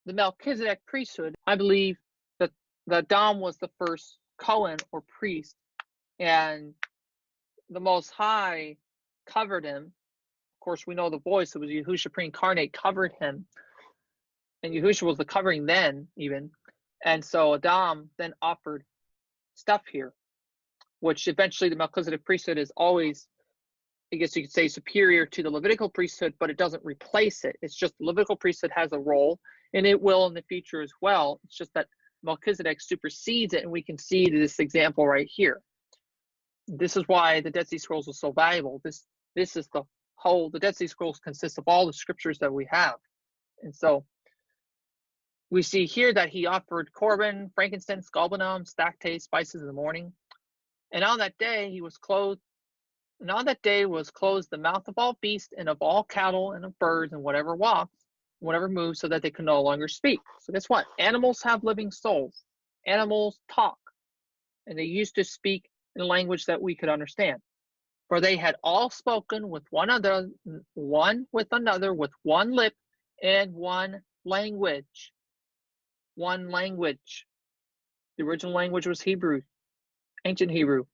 Melchizedek priesthood. I believe that Adam was the first Cohen, or priest, and the Most High covered him. Of course, we know the voice. It was Yahushua pre-incarnate covered him, and Yahushua was the covering then even. And so Adam then offered stuff here, which eventually the Melchizedek priesthood is always, I guess you could say, superior to the Levitical priesthood, but it doesn't replace it. It's just the Levitical priesthood has a role, and it will in the future as well. It's just that Melchizedek supersedes it, and we can see this example right here. This is why the Dead Sea Scrolls are so valuable. This is the Dead Sea Scrolls consist of all the scriptures that we have. And so we see here that he offered korban, frankincense, galbanum, stacte, spices in the morning. And on that day he was clothed. And on that day was closed the mouth of all beasts and of all cattle and of birds and whatever walks, whatever moves, so that they could no longer speak. So guess what? Animals have living souls. Animals talk. And they used to speak in a language that we could understand. For they had all spoken with one with another, with one lip and one language. One language. The original language was Hebrew, ancient Hebrew.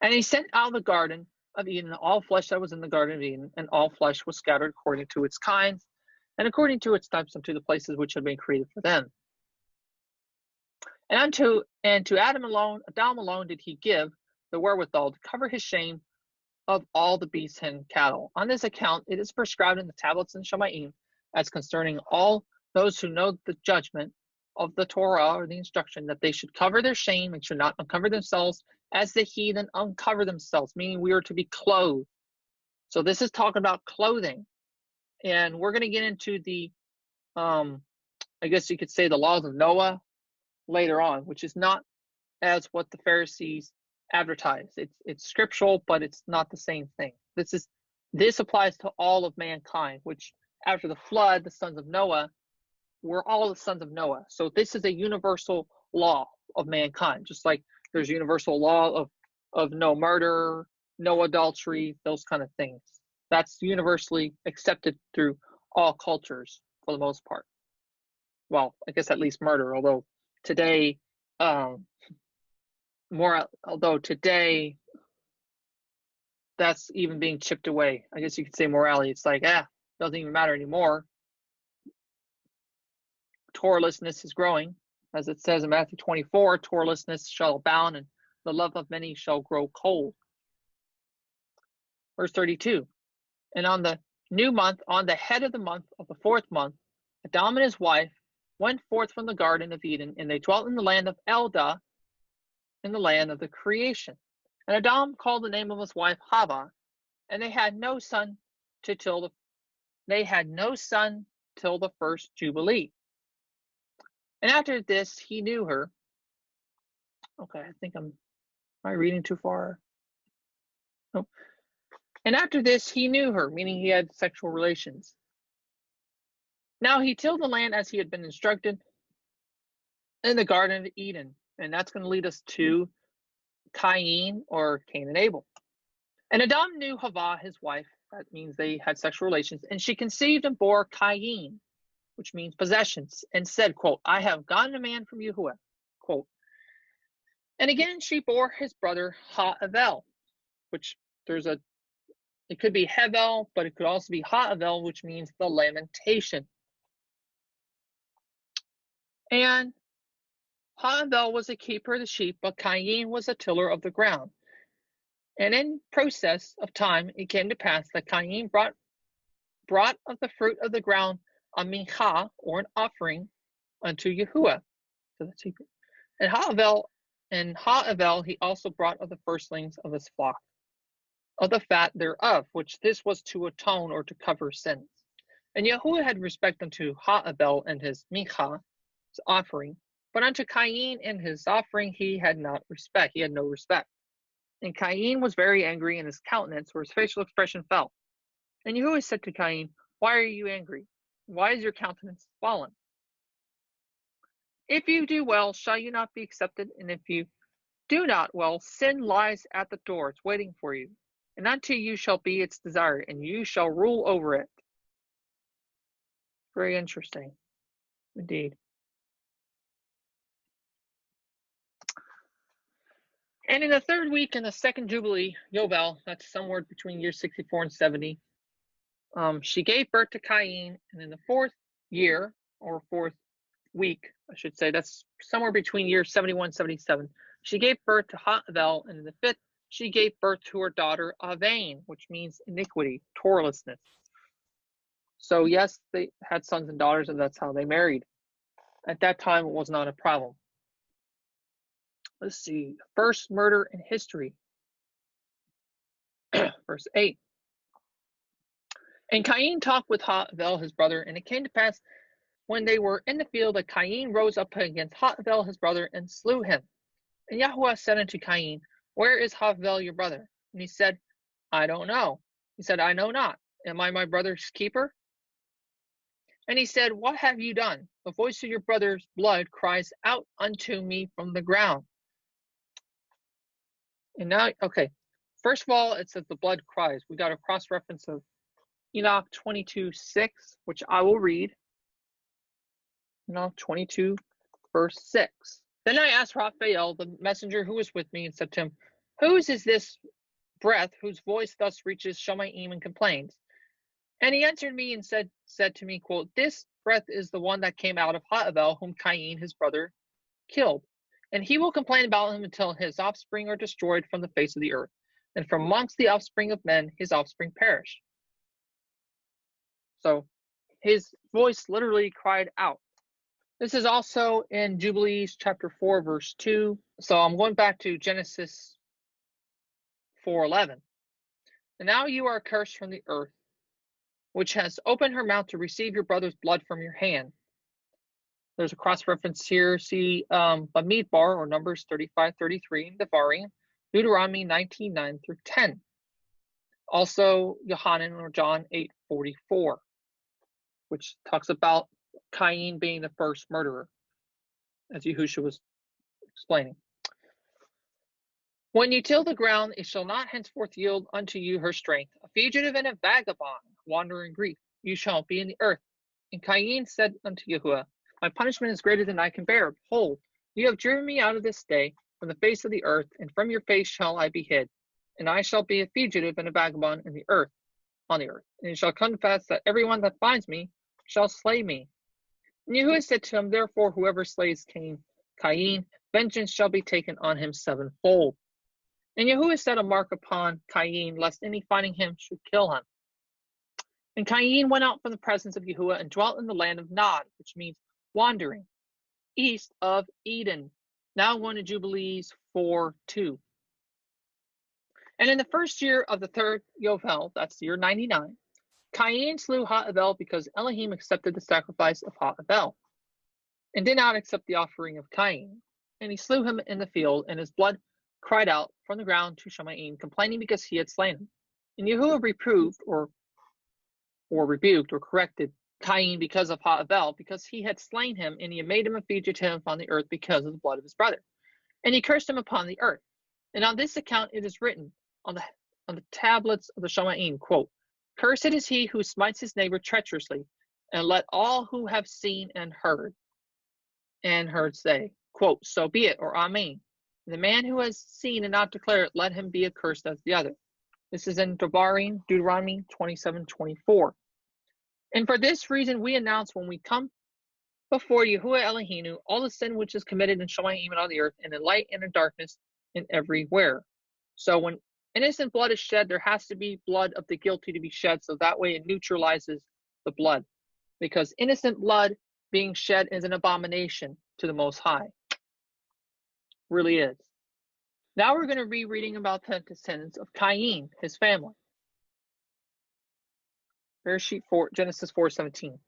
And he sent out of the Garden of Eden all flesh that was in the Garden of Eden, and all flesh was scattered according to its kinds, and according to its types unto the places which had been created for them. And to Adam alone did he give the wherewithal to cover his shame of all the beasts and cattle. On this account it is prescribed in the tablets and Shemaim, as concerning all those who know the judgment of the Torah, or the instruction, that they should cover their shame and should not uncover themselves as the heathen uncover themselves, meaning we are to be clothed. So this is talking about clothing. And we're going to get into the, I guess you could say, the laws of Noah later on, which is not as what the Pharisees advertise. It's scriptural, but it's not the same thing. This applies to all of mankind, which after the flood, the sons of Noah were all the sons of Noah. So this is a universal law of mankind, just like there's universal law of no murder, no adultery, those kind of things. That's universally accepted through all cultures for the most part. Well, I guess at least murder, although today, that's even being chipped away. I guess you could say morality. It's like, doesn't even matter anymore. Torahlessness is growing. As it says in Matthew 24, torahlessness shall abound, and the love of many shall grow cold. Verse 32, and on the new month, on the head of the month of the 4th month, Adam and his wife went forth from the Garden of Eden, and they dwelt in the land of Eldah, in the land of the creation. And Adam called the name of his wife Hava, and they had no son till the first Jubilee. And after this he knew her. Okay, I think I'm Am I reading too far? No. And after this, he knew her, meaning he had sexual relations. Now he tilled the land as he had been instructed in the Garden of Eden. And that's going to lead us to Cain, or Cain and Abel. And Adam knew Havah, his wife. That means they had sexual relations. And she conceived and bore Cain, which means possessions, and said, quote, I have gotten a man from Yahuwah, quote. And again, she bore his brother Ha'avel, which it could be Hevel, but it could also be Ha'avel, which means the lamentation. And Ha'avel was a keeper of the sheep, but Cain was a tiller of the ground. And in process of time, it came to pass that Cain brought of the fruit of the ground a mincha, or an offering, unto Yahuwah. So that's secret. And Ha'avel he also brought of the firstlings of his flock, of the fat thereof, which this was to atone or to cover sins. And Yahuwah had respect unto Ha'avel and his mincha, his offering, but unto Cain and his offering he had not respect. He had no respect. And Cain was very angry, and his countenance, or his facial expression, fell. And Yahuwah said to Cain, why are you angry? Why is your countenance fallen? If you do well, shall you not be accepted? And if you do not well, sin lies at the door, it's waiting for you. And unto you shall be its desire, and you shall rule over it. Very interesting, indeed. And in the third week in the second Jubilee, Yovel, that's somewhere between years 64 and 70, she gave birth to Cain, and in the fourth year, or fourth week, I should say, that's somewhere between years 71 and 77, she gave birth to Ha'avel, and in the fifth, she gave birth to her daughter Avain, which means iniquity, Torahlessness. So yes, they had sons and daughters, and that's how they married. At that time, it was not a problem. Let's see, first murder in history. Verse 8. And Cain talked with Ha'avel, his brother, and it came to pass when they were in the field that Cain rose up against Ha'avel, his brother, and slew him. And Yahuwah said unto Cain, where is Ha'avel your brother? And he said, I don't know. He said, I know not. Am I my brother's keeper? And he said, what have you done? The voice of your brother's blood cries out unto me from the ground. And now, okay, first of all, it says the blood cries. We got a cross-reference of Enoch 22:6, which I will read. Enoch 22, verse 6. Then I asked Raphael, the messenger who was with me, and said to him, whose is this breath whose voice thus reaches Shamayim and complains? And he answered me and said to me, quote, this breath is the one that came out of Ha'avel, whom Cain, his brother, killed. And he will complain about him until his offspring are destroyed from the face of the earth. And from amongst the offspring of men, his offspring perish. So his voice literally cried out. This is also in Jubilees chapter 4, verse 2. So I'm going back to Genesis 4:11. And now you are cursed from the earth, which has opened her mouth to receive your brother's blood from your hand. There's a cross-reference here. See Bamidbar, or Numbers 35:33, Devarim, Deuteronomy 19:9 through 10. Also Yohanan, or John 8:44, which talks about Cain being the first murderer, as Yahushua was explaining. When you till the ground, it shall not henceforth yield unto you her strength. A fugitive and a vagabond, wanderer in grief, you shall be in the earth. And Cain said unto Yahuwah, my punishment is greater than I can bear. Behold, you have driven me out of this day from the face of the earth, and from your face shall I be hid. And I shall be a fugitive and a vagabond in the earth, on the earth. And it shall come to pass that everyone that finds me shall slay me. And Yahuwah said to him, therefore, whoever slays Cain, vengeance shall be taken on him sevenfold. And Yahuwah set a mark upon Cain, lest any finding him should kill him. And Cain went out from the presence of Yahuwah and dwelt in the land of Nod, which means wandering, east of Eden. Now going to Jubilees 4:2. And in the first year of the third Yovel, that's the year 99, Cain slew Ha'avel because Elohim accepted the sacrifice of Ha'avel and did not accept the offering of Cain. And he slew him in the field, and his blood cried out from the ground to Shammai, complaining because he had slain him. And Yahuwah reproved or rebuked or corrected Cain because of Ha-Abel, because he had slain him, and he had made him a fugitive on the earth because of the blood of his brother. And he cursed him upon the earth. And on this account it is written on the tablets of the Shammai, quote, "Cursed is he who smites his neighbor treacherously, and let all who have seen and heard say, quote, so be it, or Amen. And the man who has seen and not declared it, let him be accursed as the other." This is in Deuteronomy 27:24. And for this reason we announce when we come before Yahuwah Eloheinu all the sin which is committed in Shamayim and on the earth, and in light and in darkness, and everywhere. So when innocent blood is shed, there has to be blood of the guilty to be shed, so that way it neutralizes the blood. Because innocent blood being shed is an abomination to the Most High. Really is. Now we're going to be reading about the descendants of Cain, his family. Bereshit 4, Genesis 4:17.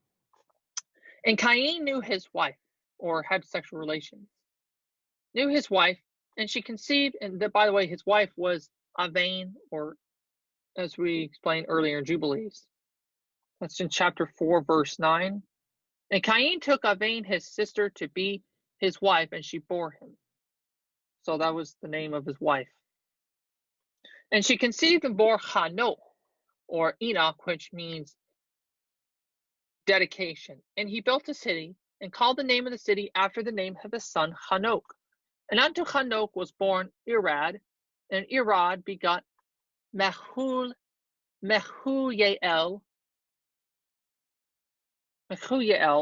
And Cain knew his wife, or had sexual relations. Knew his wife, and she conceived, and by the way, his wife was Avain, or as we explained earlier in Jubilees. That's in chapter 4, verse 9. And Cain took Avain, his sister, to be his wife, and she bore him. So that was the name of his wife. And she conceived and bore Hanoch, or Enoch, which means dedication. And he built a city, and called the name of the city after the name of his son Hanoch. And unto Hanoch was born Irad, and Irad begot Mehujael,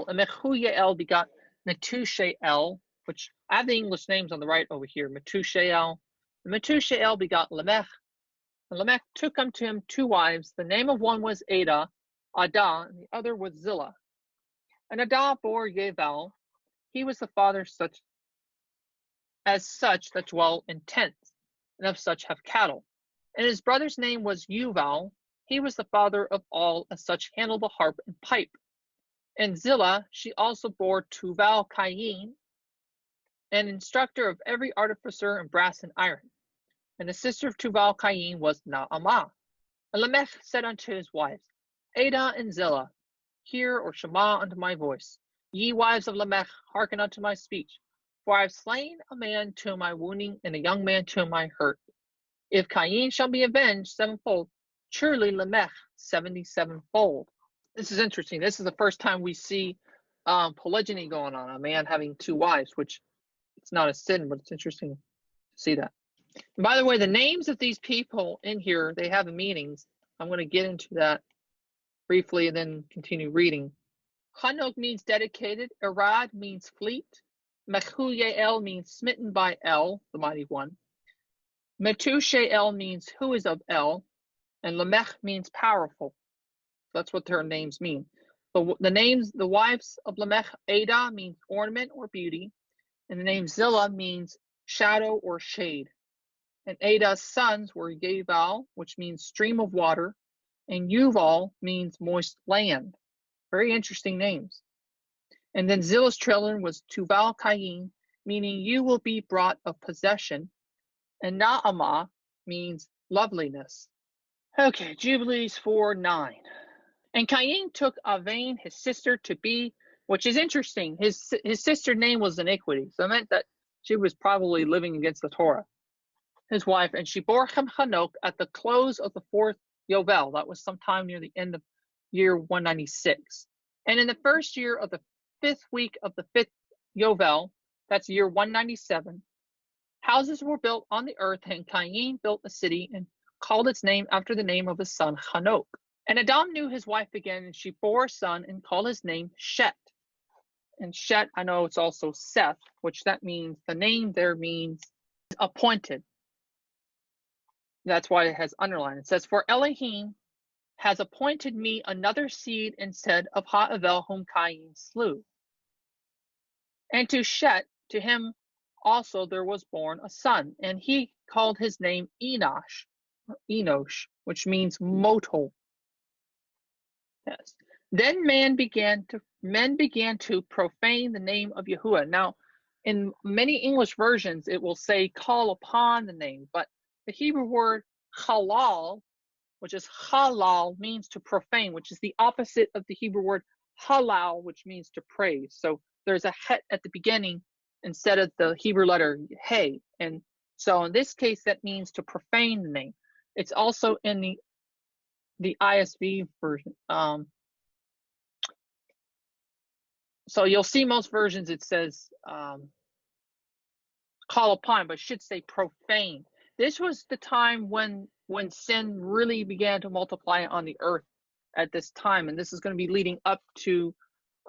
and Mehujael begot Metushael, which I have the English names on the right over here, Metushael. And Metushael begot Lamech, and Lamech took unto him two wives. The name of one was Adah, and the other was Zillah. And Adah bore Yavel. He was the father such that dwell in tents, and of such have cattle. And his brother's name was Yuval. He was the father of all as such handle the harp and pipe. And Zillah, she also bore Tuval Cain, an instructor of every artificer in brass and iron. And the sister of Tuval Cain was Naamah. And Lamech said unto his wives, Adah and Zillah, hear or Shema unto my voice. Ye wives of Lamech, hearken unto my speech. For I have slain a man to my wounding, and a young man to my hurt. If Cain shall be avenged sevenfold, surely Lamech 77-fold. This is interesting. This is the first time we see polygyny going on, a man having two wives, which it's not a sin, but it's interesting to see that. And by the way, the names of these people in here, they have meanings. I'm going to get into that briefly and then continue reading. Hanoch means dedicated. Irad means fleet. Mehujael means smitten by El, the mighty one. Metushael means who is of El. And Lamech means powerful. That's what their names mean. The wives of Lamech, Adah means ornament or beauty. And the name Zillah means shadow or shade. And Adah's sons were Yaval, which means stream of water, and Yuval means moist land. Very interesting names. And then Zillah's children was Tuval Cain, meaning you will be brought of possession, and Naamah means loveliness. Okay, Jubilees 4:9. And Cain took Avain, his sister, to be, which is interesting. His sister's name was iniquity, so it meant that she was probably living against the Torah. His wife, and she bore him Hanoch at the close of the 4th Yovel. That was sometime near the end of year 196. And in the first year of the 5th week of the 5th Yovel, that's year 197, houses were built on the earth, and Cain built a city and called its name after the name of his son Hanoch. And Adam knew his wife again, and she bore a son and called his name Shet. And Shet, I know it's also Seth, which that means, the name there means appointed. That's why it has underlined. It says, for Elohim has appointed me another seed instead of Ha-Avel whom Cain slew. And to Shet, to him also there was born a son, and he called his name Enosh, which means mortal. Yes. Then men began to profane the name of Yahuwah. Now, in many English versions, it will say call upon the name, but the Hebrew word halal, which is halal, means to profane, which is the opposite of the Hebrew word halal, which means to praise. So there's a het at the beginning instead of the Hebrew letter hey. And so in this case, that means to profane the name. It's also in the ISV version. So you'll see most versions it says call upon, but it should say profane. This was the time when sin really began to multiply on the earth at this time, and this is going to be leading up to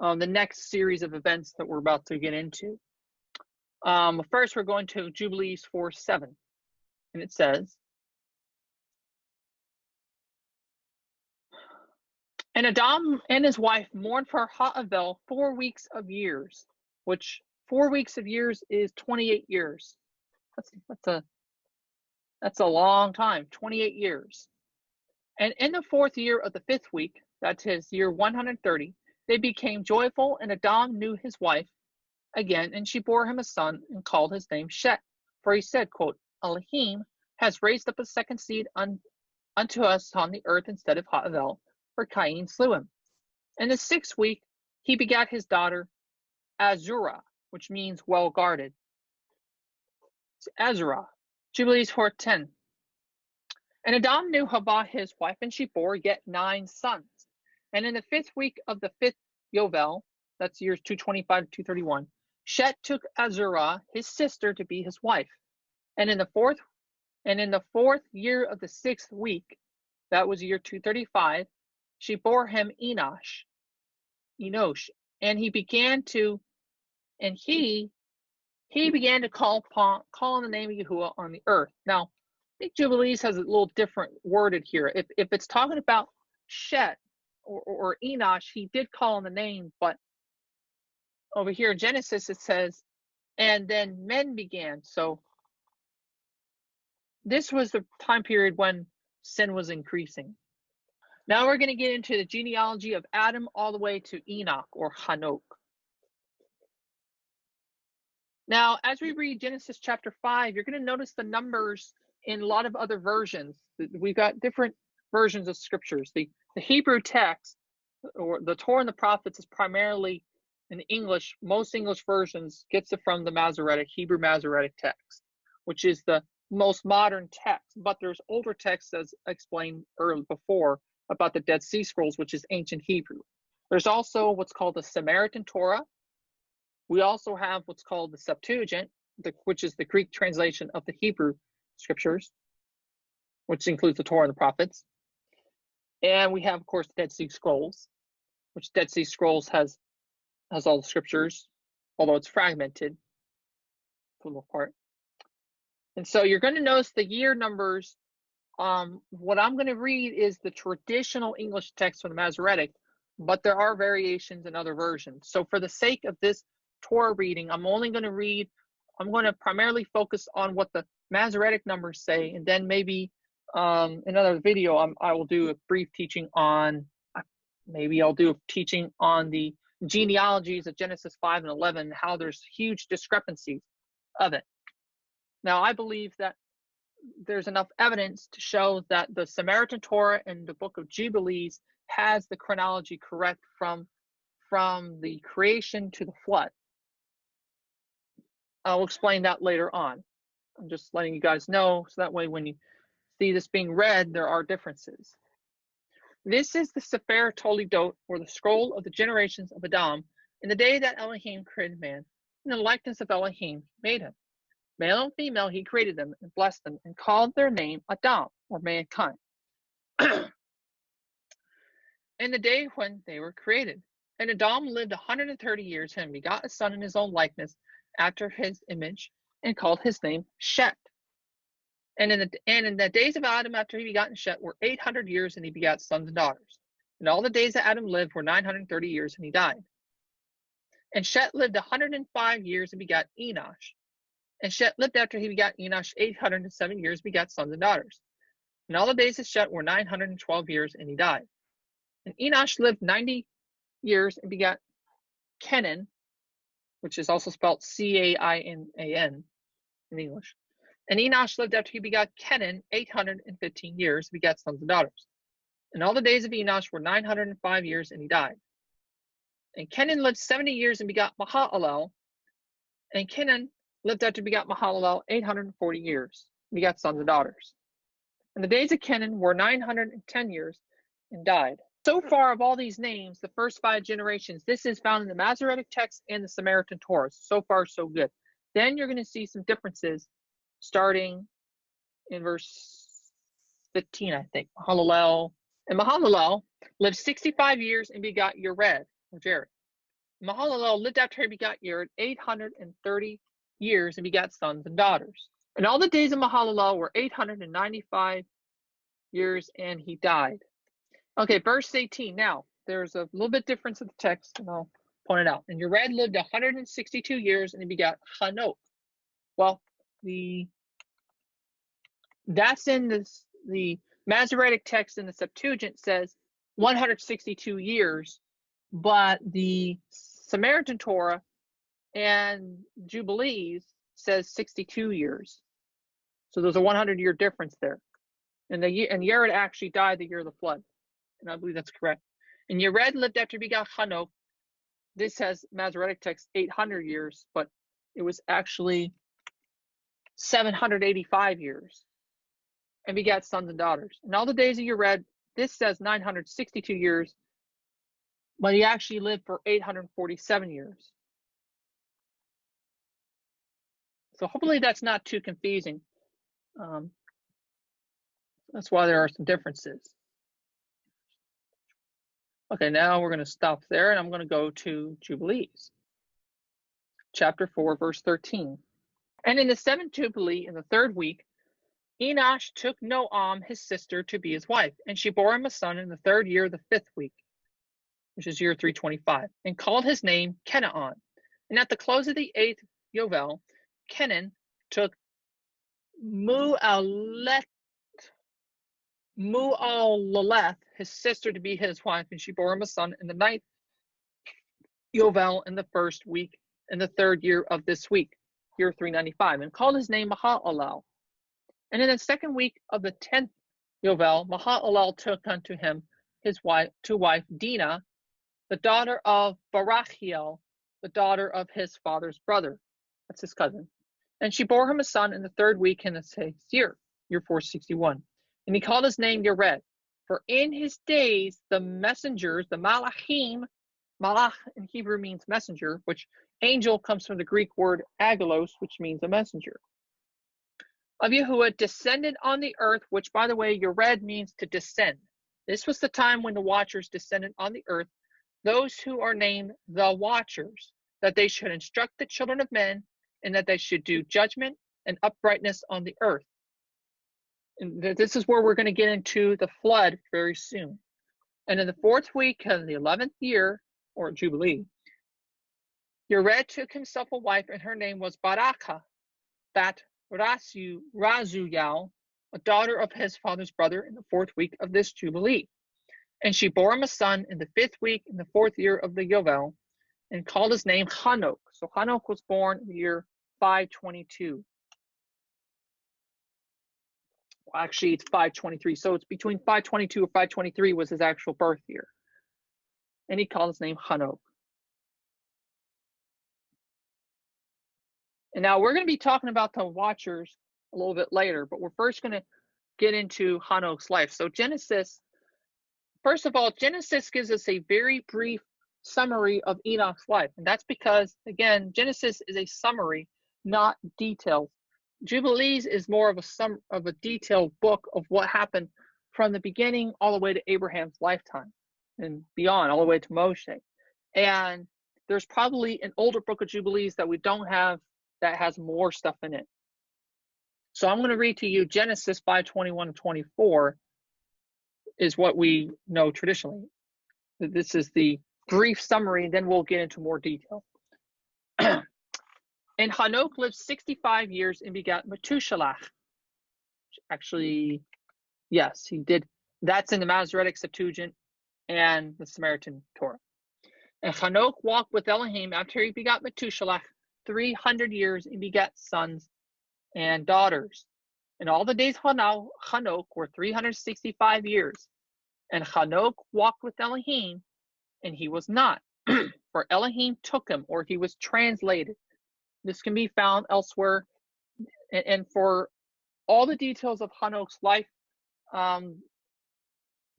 the next series of events that we're about to get into. First, we're going to Jubilees 4:7, and it says, and Adam and his wife mourned for Ha'avel 4 weeks of years, which 4 weeks of years is 28 years. That's a long time, 28 years. And in the 4th year of the 5th week, that's his year 130, they became joyful, and Adam knew his wife again, and she bore him a son and called his name Shet. For he said, quote, Elohim has raised up a second seed unto us on the earth instead of Ha'avel, for Cain slew him. In the 6th week, he begat his daughter Azurah, which means well guarded. It's Azurah. Jubilees 4:10. And Adam knew Hava his wife, and she bore yet 9 sons. And in the 5th week of the 5th Yovel, that's years 225 to 231, Shet took Azurah, his sister, to be his wife. And in the 4th year of the 6th week, that was year 235, she bore him Enosh, and he began to call on the name of Yahuwah on the earth. Now, I think Jubilees has a little different worded here. If it's talking about Shet or Enosh, he did call on the name, but over here in Genesis it says, and then men began. So this was the time period when sin was increasing. Now we're going to get into the genealogy of Adam all the way to Enoch or Hanok. Now, as we read Genesis chapter 5, you're going to notice the numbers in a lot of other versions. We've got different versions of scriptures. The Hebrew text, or the Torah and the prophets, is primarily in English. Most English versions gets it from the Masoretic, Hebrew Masoretic text, which is the most modern text. But there's older texts, as explained earlier before, about the Dead Sea Scrolls, which is ancient Hebrew. There's also what's called the Samaritan Torah. We also have what's called the Septuagint, which is the Greek translation of the Hebrew scriptures, which includes the Torah and the prophets. And we have, of course, the Dead Sea Scrolls, which Dead Sea Scrolls has all the scriptures, although it's fragmented for the most part. And so you're going to notice the year numbers. What I'm going to read is the traditional English text from the Masoretic, but there are variations in other versions. So for the sake of this Torah reading, I'm going to primarily focus on what the Masoretic numbers say, and then maybe another video I will do a brief teaching on, the genealogies of Genesis 5 and 11, how there's huge discrepancies of it. Now, I believe that there's enough evidence to show that the Samaritan Torah and the book of Jubilees has the chronology correct from the creation to the flood. I'll explain that later on. I'm just letting you guys know, so that way when you see this being read, there are differences. This is the Sefer Toledot, or the scroll of the generations of Adam, in the day that Elohim created man. In the likeness of Elohim, he made him. Male and female, he created them and blessed them and called their name Adam, or mankind. In the day when they were created. And Adam lived 130 years and begot a son in his own likeness, after his image, and called his name Shet. And in the days of Adam after he begot Shet were 800 years, and he begat sons and daughters. And all the days that Adam lived were 930 years, and he died. And Shet lived 105 years and begat Enosh. And Shet lived after he begat Enosh 807 years, and begat sons and daughters. And all the days of Shet were 912 years, and he died. And Enosh lived 90 years and begat Kenan. which is also spelled Cainan in English. And Enosh lived after he begot Kenan 815 years, begat sons and daughters. And all the days of Enosh were 905 years, and he died. And Kenan lived 70 years and begot Mahalalel. And Kenan lived after he begot Mahalalel 840 years, and begat sons and daughters. And the days of Kenan were 910 years, and died. So far, of all these names, the first 5 generations, this is found in the Masoretic text and the Samaritan Torah. So far, so good. Then you're going to see some differences starting in verse 15, I think. Mahalalel. And Mahalalel lived 65 years and begot Jared. Mahalalel lived after he begot Jared 830 years and begot sons and daughters. And all the days of Mahalalel were 895 years, and he died. Okay, verse 18. Now, there's a little bit difference in the text, and I'll point it out. And Jared lived 162 years, and he begot Hanok. Well, that's in the Masoretic text in the Septuagint says 162 years, but the Samaritan Torah and Jubilees says 62 years. So there's a 100-year difference there. And Jared actually died the year of the flood. And I believe that's correct. And Jared lived after he begot Hanok. This has Masoretic text 800 years, but it was actually 785 years. And begat sons and daughters. And all the days of Jared, this says 962 years, but he actually lived for 847 years. So hopefully that's not too confusing. That's why there are some differences. Okay, now we're going to stop there, and I'm going to go to Jubilees. Chapter 4, verse 13. And in the 7th Jubilee, in the 3rd week, Enosh took Noam, his sister, to be his wife, and she bore him a son in the 3rd year of the 5th week, which is year 325, and called his name Kenaan. And at the close of the 8th Yovel, Kenan took Mu'aleth, his sister, to be his wife, and she bore him a son in the 9th Yovel in the 1st week, in the 3rd year of this week, year 395, and called his name Mahalalel. And in the 2nd week of the 10th Yovel, Mahalalel took unto him his wife, to wife Dinah, the daughter of Barachiel, the daughter of his father's brother. That's his cousin. And she bore him a son in the 3rd week in the 6th year, year 461. And he called his name Jared. For in his days the messengers, the malachim, malach in Hebrew means messenger, which angel comes from the Greek word agelos, which means a messenger, of Yahuwah descended on the earth, which, by the way, Jared means to descend. This was the time when the watchers descended on the earth, those who are named the watchers, that they should instruct the children of men, and that they should do judgment and uprightness on the earth. And this is where we're going to get into the flood very soon. And in the 4th week of the 11th year, or Jubilee, Jared took himself a wife, and her name was Barakah, that Razuyal, a daughter of his father's brother, in the 4th week of this Jubilee. And she bore him a son in the 5th week in the 4th year of the Yovel, and called his name Hanok. So Hanok was born in the year 522. Well, actually, it's 523. So it's between 522 or 523 was his actual birth year. And he called his name Hanok. And now we're going to be talking about the watchers a little bit later, but we're first going to get into Hanok's life. So Genesis, first of all, Genesis gives us a very brief summary of Enoch's life. And that's because, again, Genesis is a summary, not details. Jubilees is more of a detailed book of what happened from the beginning all the way to Abraham's lifetime and beyond, all the way to Moshe. And there's probably an older book of Jubilees that we don't have that has more stuff in it. So I'm going to read to you Genesis 5:21 and 24 is what we know traditionally. This is the brief summary, and then we'll get into more detail. And Hanok lived 65 years and begat Methuselah. Actually, yes, he did. That's in the Masoretic Septuagint and the Samaritan Torah. And Hanok walked with Elohim after he begot Methuselah 300 years and begat sons and daughters. And all the days of Hanok were 365 years. And Hanok walked with Elohim, and he was not, for Elohim took him, or he was translated. This can be found elsewhere. And for all the details of Hanok's life,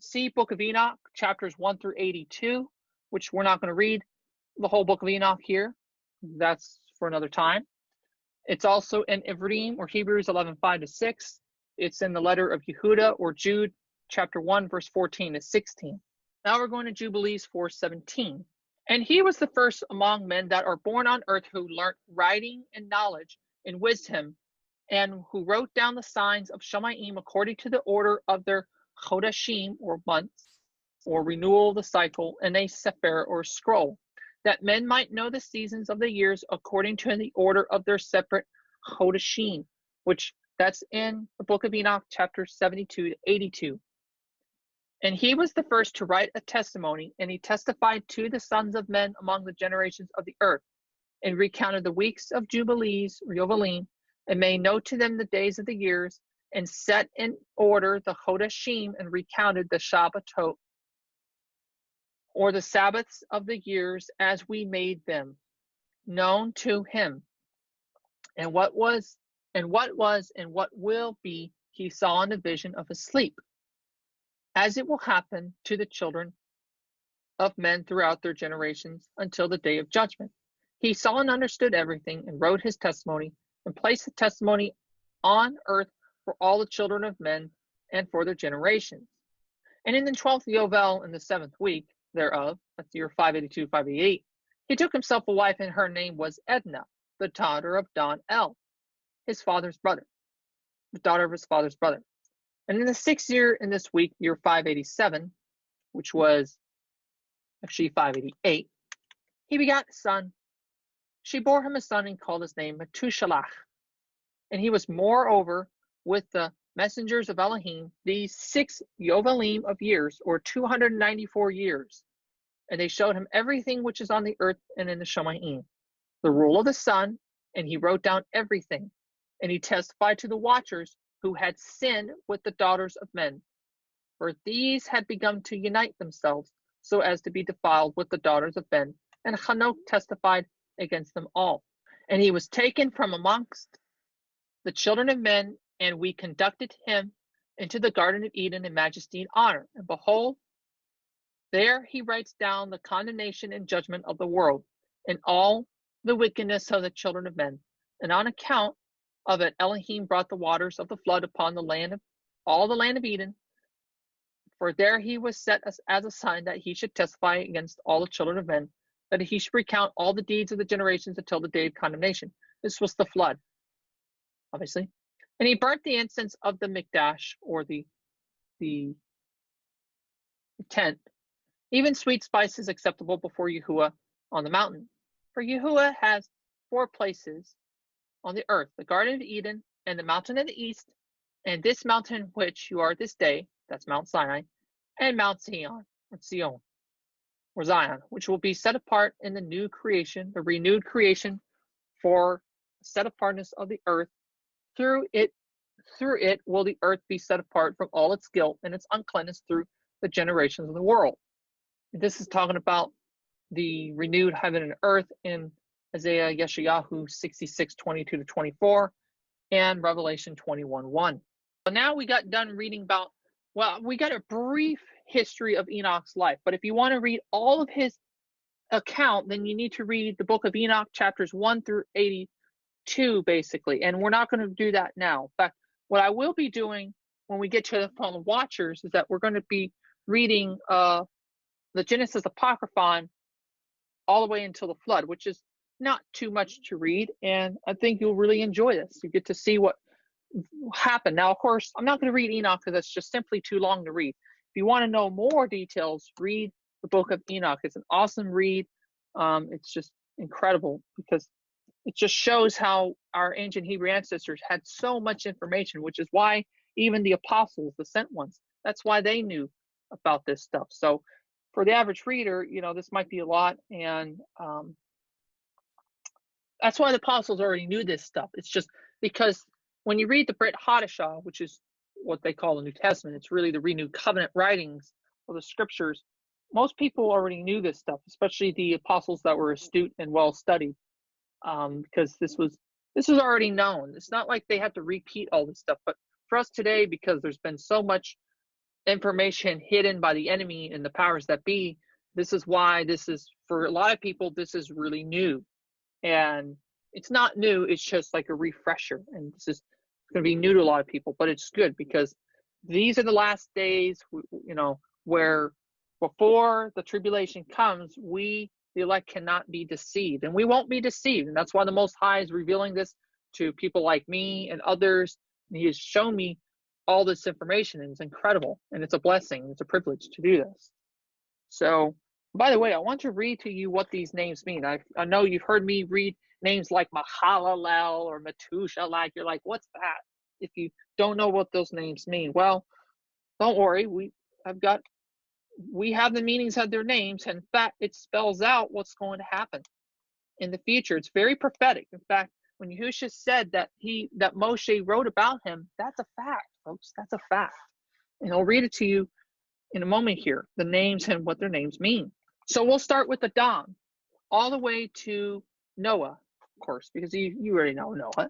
see Book of Enoch, chapters 1 through 82, which we're not going to read the whole Book of Enoch here. That's for another time. It's also in Ivrim, or Hebrews 11:5-6. It's in the letter of Yehuda, or Jude, chapter 1, verse 14 to 16. Now we're going to Jubilees 4:17. And he was the first among men that are born on earth who learnt writing and knowledge and wisdom, and who wrote down the signs of Shamayim according to the order of their Chodashim, or months, or renewal of the cycle, in a sefer, or scroll, that men might know the seasons of the years according to the order of their separate Chodashim, which that's in the Book of Enoch, chapters 72-82. And he was the first to write a testimony, and he testified to the sons of men among the generations of the earth, and recounted the weeks of Jubilees, or Yovelim, and made known to them the days of the years, and set in order the Chodashim, and recounted the Shabbatot, or the Sabbaths of the years, as we made them known to him. And what was, and what will be, he saw in the vision of his sleep, as it will happen to the children of men throughout their generations until the day of judgment. He saw and understood everything, and wrote his testimony, and placed the testimony on earth for all the children of men and for their generations. And in the 12th Yovel, in the 7th week thereof, that's the year 582, 588, he took himself a wife, and her name was Edna, the daughter of Don El, his father's brother, the daughter of his father's brother. And in the 6th year, in this week, year 587, which was actually 588, he begat a son. She bore him a son, and called his name Methuselah. And he was moreover with the messengers of Elohim these 6 Yovelim of years, or 294 years. And they showed him everything which is on the earth and in the Shamayim, the rule of the sun, and he wrote down everything. And he testified to the watchers who had sinned with the daughters of men, for these had begun to unite themselves so as to be defiled with the daughters of men. And Hanok testified against them all. And he was taken from amongst the children of men, and we conducted him into the Garden of Eden in majesty and honor. And behold, there he writes down the condemnation and judgment of the world, and all the wickedness of the children of men. And on account of it, Elohim brought the waters of the flood upon the land of all the land of Eden, for there he was set as a sign that he should testify against all the children of men, that he should recount all the deeds of the generations until the day of condemnation. This was the flood, obviously. And he burnt the incense of the mikdash, or the tent, even sweet spices acceptable before Yahuwah on the mountain. For Yahuwah has 4 places on the earth, the Garden of Eden, and the mountain of the east, and this mountain which you are this day, that's Mount Sinai, and Mount Zion, or Zion, which will be set apart in the new creation, the renewed creation, for set apartness of the earth. Through it will the earth be set apart from all its guilt and its uncleanness through the generations of the world. This is talking about the renewed heaven and earth in Isaiah Yeshayahu 66:22-24 and Revelation 21:1. So now we got done reading about, well, we got a brief history of Enoch's life, but if you want to read all of his account, then you need to read the book of Enoch, chapters 1 through 82, basically, and we're not going to do that now. In fact, what I will be doing when we get to the Fallen Watchers is that we're going to be reading the Genesis Apocryphon all the way until the flood, which is not too much to read, and I think you'll really enjoy this. You get to see what happened. Now, of course, I'm not going to read Enoch because it's just simply too long to read. If you want to know more details, read the book of Enoch. It's an awesome read. It's just incredible because it just shows how our ancient Hebrew ancestors had so much information, which is why even the apostles, the sent ones, that's why they knew about this stuff. So for the average reader, this might be a lot, and that's why the apostles already knew this stuff. It's just because when you read the Brit Hadashah, which is what they call the New Testament, it's really the renewed covenant writings of the scriptures. Most people already knew this stuff, especially the apostles that were astute and well studied, because this was already known. It's not like they had to repeat all this stuff, but for us today, because there's been so much information hidden by the enemy and the powers that be, this is why this is, for a lot of people, this is really new. And it's not new, it's just like a refresher. And this is going to be new to a lot of people, but it's good because these are the last days, where before the tribulation comes, we, the elect, cannot be deceived. And we won't be deceived. And that's why the Most High is revealing this to people like me and others. And He has shown me all this information, and it's incredible. And it's a blessing. It's a privilege to do this. So, by the way, I want to read to you what these names mean. I know you've heard me read names like Mahalalel or Methuselah. You're like, what's that? If you don't know what those names mean, well, don't worry. We have the meanings of their names. And in fact, it spells out what's going to happen in the future. It's very prophetic. In fact, when Yahushua said that Moshe wrote about him, that's a fact, folks. That's a fact. And I'll read it to you in a moment here, the names and what their names mean. So we'll start with Adam, all the way to Noah, of course, because you already know Noah.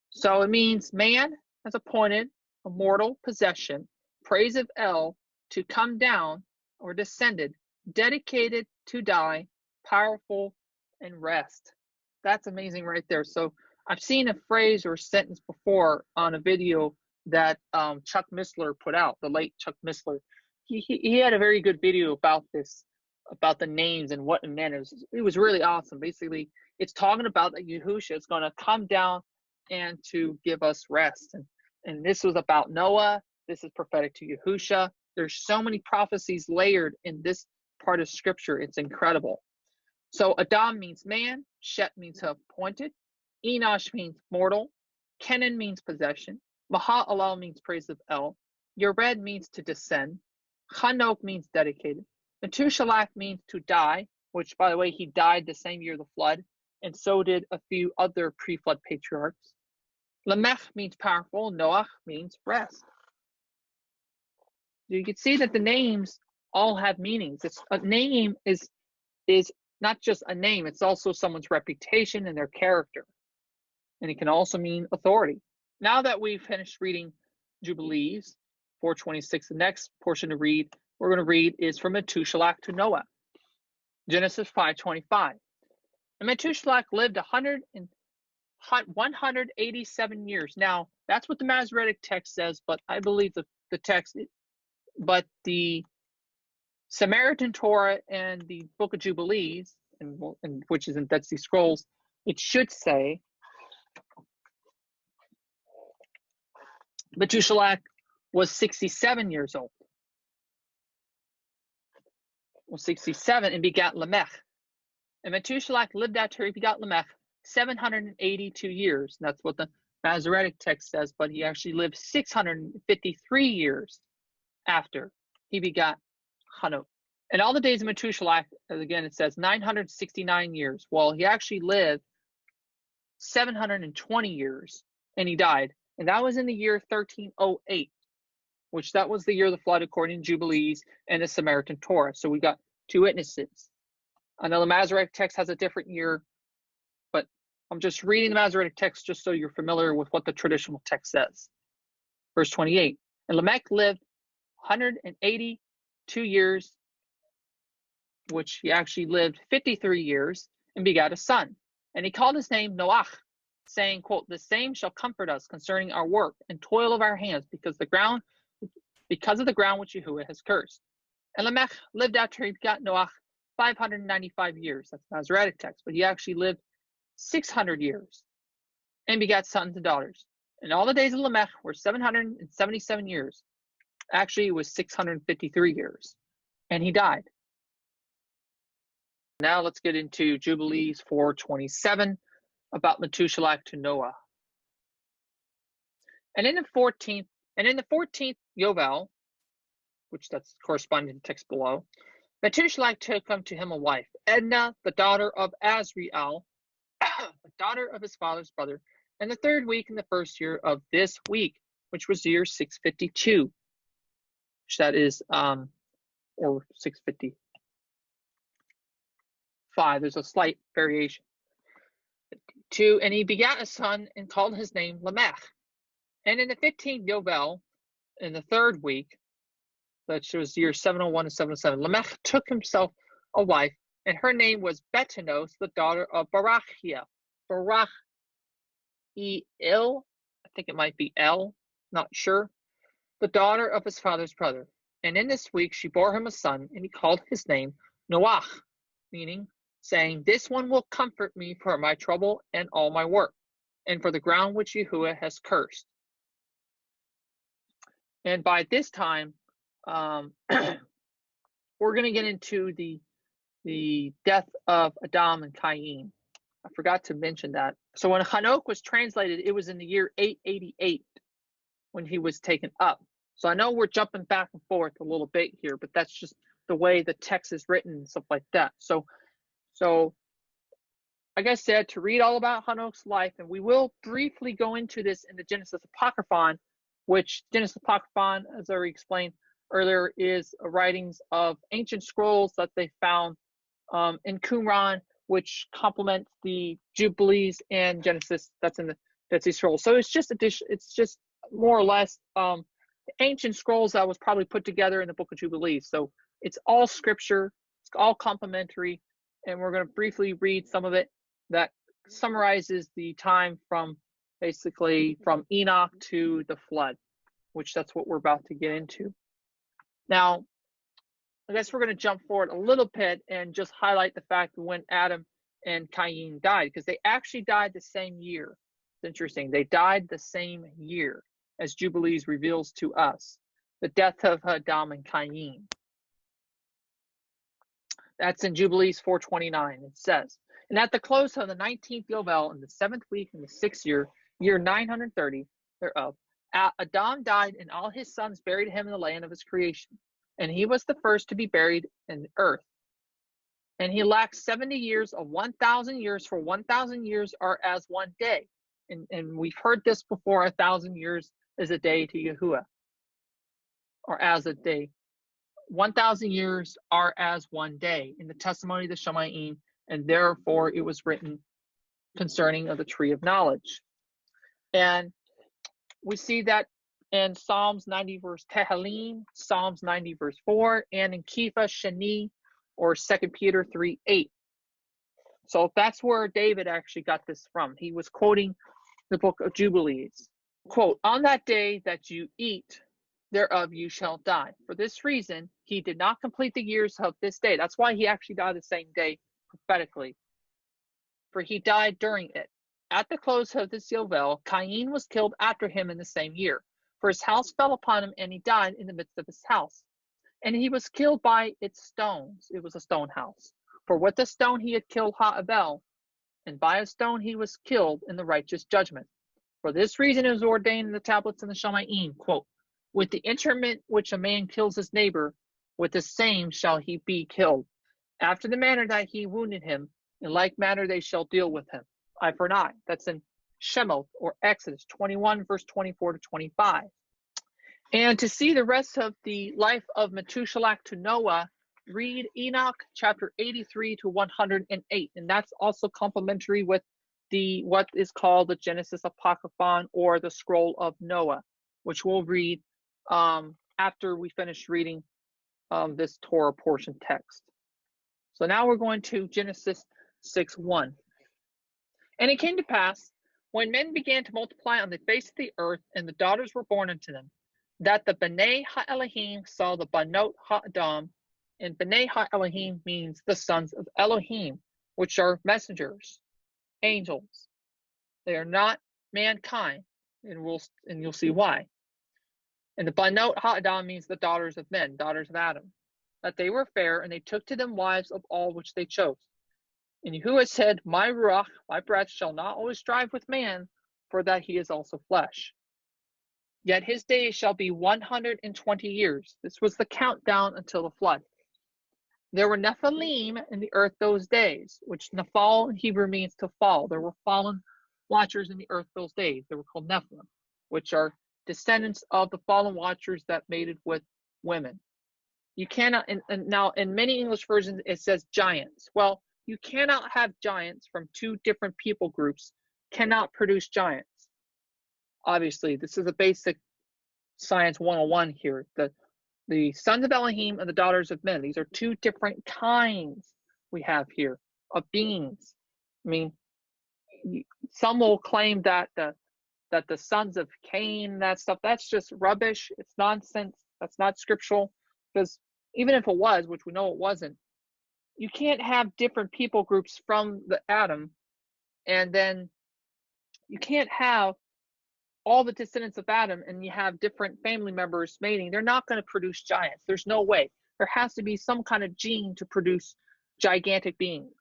So it means man has appointed a mortal possession, praise of El, to come down or descended, dedicated to die, powerful and rest. That's amazing right there. So I've seen a phrase or sentence before on a video that Chuck Missler put out, the late Chuck Missler. He had a very good video about this, about the names and what it meant. It was really awesome. Basically, it's talking about that Yahushua is going to come down and to give us rest. And this was about Noah. This is prophetic to Yahushua. There's so many prophecies layered in this part of scripture. It's incredible. So Adam means man. Shet means appointed. Enosh means mortal. Kenan means possession. Mahalalel means praise of El. Yared means to descend. Hanok means dedicated. Methuselah means to die, which, by the way, he died the same year of the flood, and so did a few other pre-flood patriarchs. Lamech means powerful. Noach means rest. You can see that the names all have meanings. A name is not just a name, it's also someone's reputation and their character. And it can also mean authority. Now that we've finished reading Jubilees 426, the next portion we're going to read is from Methuselah to Noah. Genesis 5:25. And Methuselah lived 187 years. Now, that's what the Masoretic text says, but I believe the text, but the Samaritan Torah and the Book of Jubilees, and which is in Dead Sea Scrolls, it should say Methuselah was 67 years old. Was 67 and begat Lamech. And Methuselah lived after he begot Lamech 782 years. That's what the Masoretic text says, but he actually lived 653 years after he begot Hanok. And all the days of Methuselah, again, it says 969 years. Well, he actually lived 720 years and he died. And that was in the year 1308, which that was the year of the flood according to Jubilees and the Samaritan Torah. So we got two witnesses. I know the Masoretic text has a different year, but I'm just reading the Masoretic text just so you're familiar with what the traditional text says. Verse 28, and Lamech lived 182 years, which he actually lived 53 years, and begat a son. And he called his name Noach, saying, quote, the same shall comfort us concerning our work and toil of our hands, because of the ground which Yahuwah has cursed. And Lamech lived after he begot Noach 595 years. That's the Masoretic text, but he actually lived 600 years and begat sons and daughters. And all the days of Lamech were 777 years. Actually, it was 653 years. And he died. Now let's get into Jubilees 427 about Methuselah to Noah. And in the 14th Yovel, which that's corresponding to the text below, Methuselah took unto him a wife, Edna, the daughter of Azriel, the daughter of his father's brother, in the 3rd week in the 1st year of this week, which was the year 652. Which that is, or 655. There's a slight variation. 2, and he begat a son and called his name Lamech. And in the 15th Yovel, in the 3rd week, that was year 701 and 707, Lamech took himself a wife, and her name was Betanos, the daughter of Barachia. Barach-el, I think it might be El, not sure, the daughter of his father's brother. And in this week she bore him a son, and he called his name Noach, meaning, saying, this one will comfort me for my trouble and all my work, and for the ground which Yahuwah has cursed. And by this time, we're going to get into the death of Adam and Cain. I forgot to mention that. So when Hanok was translated, it was in the year 888 when he was taken up. So I know we're jumping back and forth a little bit here, but that's just the way the text is written and stuff like that. So like I said, to read all about Hanok's life, and we will briefly go into this in the Genesis Apocryphon, which Genesis Apocryphon, as I already explained earlier, is writings of ancient scrolls that they found in Qumran, which complement the Jubilees and Genesis that's in the Dead Sea Scrolls. So it's just more or less ancient scrolls that was probably put together in the Book of Jubilees. So it's all scripture, it's all complementary, and we're going to briefly read some of it that summarizes the time from basically from Enoch to the flood, which that's what we're about to get into. Now, I guess we're going to jump forward a little bit and just highlight the fact that when Adam and Cain died, because they actually died the same year. It's interesting. They died the same year, as Jubilees reveals to us, the death of Adam and Cain. That's in Jubilees 4:29. It says, and at the close of the 19th Yovel, in the 7th week in the 6th year, year 930 thereof, Adam died, and all his sons buried him in the land of his creation. And he was the first to be buried in the earth. And he lacked 70 years of 1,000 years, for 1,000 years are as one day. And we've heard this before, 1,000 years is a day to Yahuwah, or as a day. 1,000 years are as one day in the testimony of the Shamayim, and therefore it was written concerning of the tree of knowledge. And we see that in Psalms 90 verse Tehillim, Psalms 90 verse 4, and in Kifa Shani, or 2 Peter 3:8. So that's where David actually got this from. He was quoting the book of Jubilees. Quote, on that day that you eat thereof you shall die. For this reason, he did not complete the years of this day. That's why he actually died the same day prophetically. For he died during it. At the close of this Yovel, Cain was killed after him in the same year. For his house fell upon him, and he died in the midst of his house. And he was killed by its stones. It was a stone house. For with the stone he had killed Ha'abel, and by a stone he was killed in the righteous judgment. For this reason it was ordained in the tablets in the Shamayim, quote, with the interment which a man kills his neighbor, with the same shall he be killed. After the manner that he wounded him, in like manner they shall deal with him. Eye for an eye. That's in Shemoth, or Exodus 21, verse 24 to 25. And to see the rest of the life of Methuselah to Noah, read Enoch chapter 83 to 108. And that's also complementary with the what is called the Genesis Apocryphon, or the Scroll of Noah, which we'll read after we finish reading this Torah portion text. So now we're going to Genesis 6:1. And it came to pass, when men began to multiply on the face of the earth, and the daughters were born unto them, that the B'nai Ha-Elohim saw the Banot Ha-Adam, and B'nai Ha-Elohim means the sons of Elohim, which are messengers, angels. They are not mankind, and you'll see why. And the Banot Ha-Adam means the daughters of men, daughters of Adam, that they were fair, and they took to them wives of all which they chose. And Yahuwah said, my ruach, my breath, shall not always strive with man, for that he is also flesh. Yet his days shall be 120 years. This was the countdown until the flood. There were Nephilim in the earth those days, which Nephal in Hebrew means to fall. There were fallen watchers in the earth those days. They were called Nephilim, which are descendants of the fallen watchers that mated with women. You cannot, and now in many English versions it says giants. Well, you cannot have giants from two different people groups, cannot produce giants. Obviously, this is a basic science 101 here. The sons of Elohim and the daughters of men. These are two different kinds we have here of beings. I mean, some will claim that the sons of Cain, that stuff, that's just rubbish. It's nonsense. That's not scriptural. Because even if it was, which we know it wasn't, you can't have different people groups from the Adam, and then you can't have all the descendants of Adam and you have different family members mating. They're not going to produce giants. There's no way. There has to be some kind of gene to produce gigantic beings.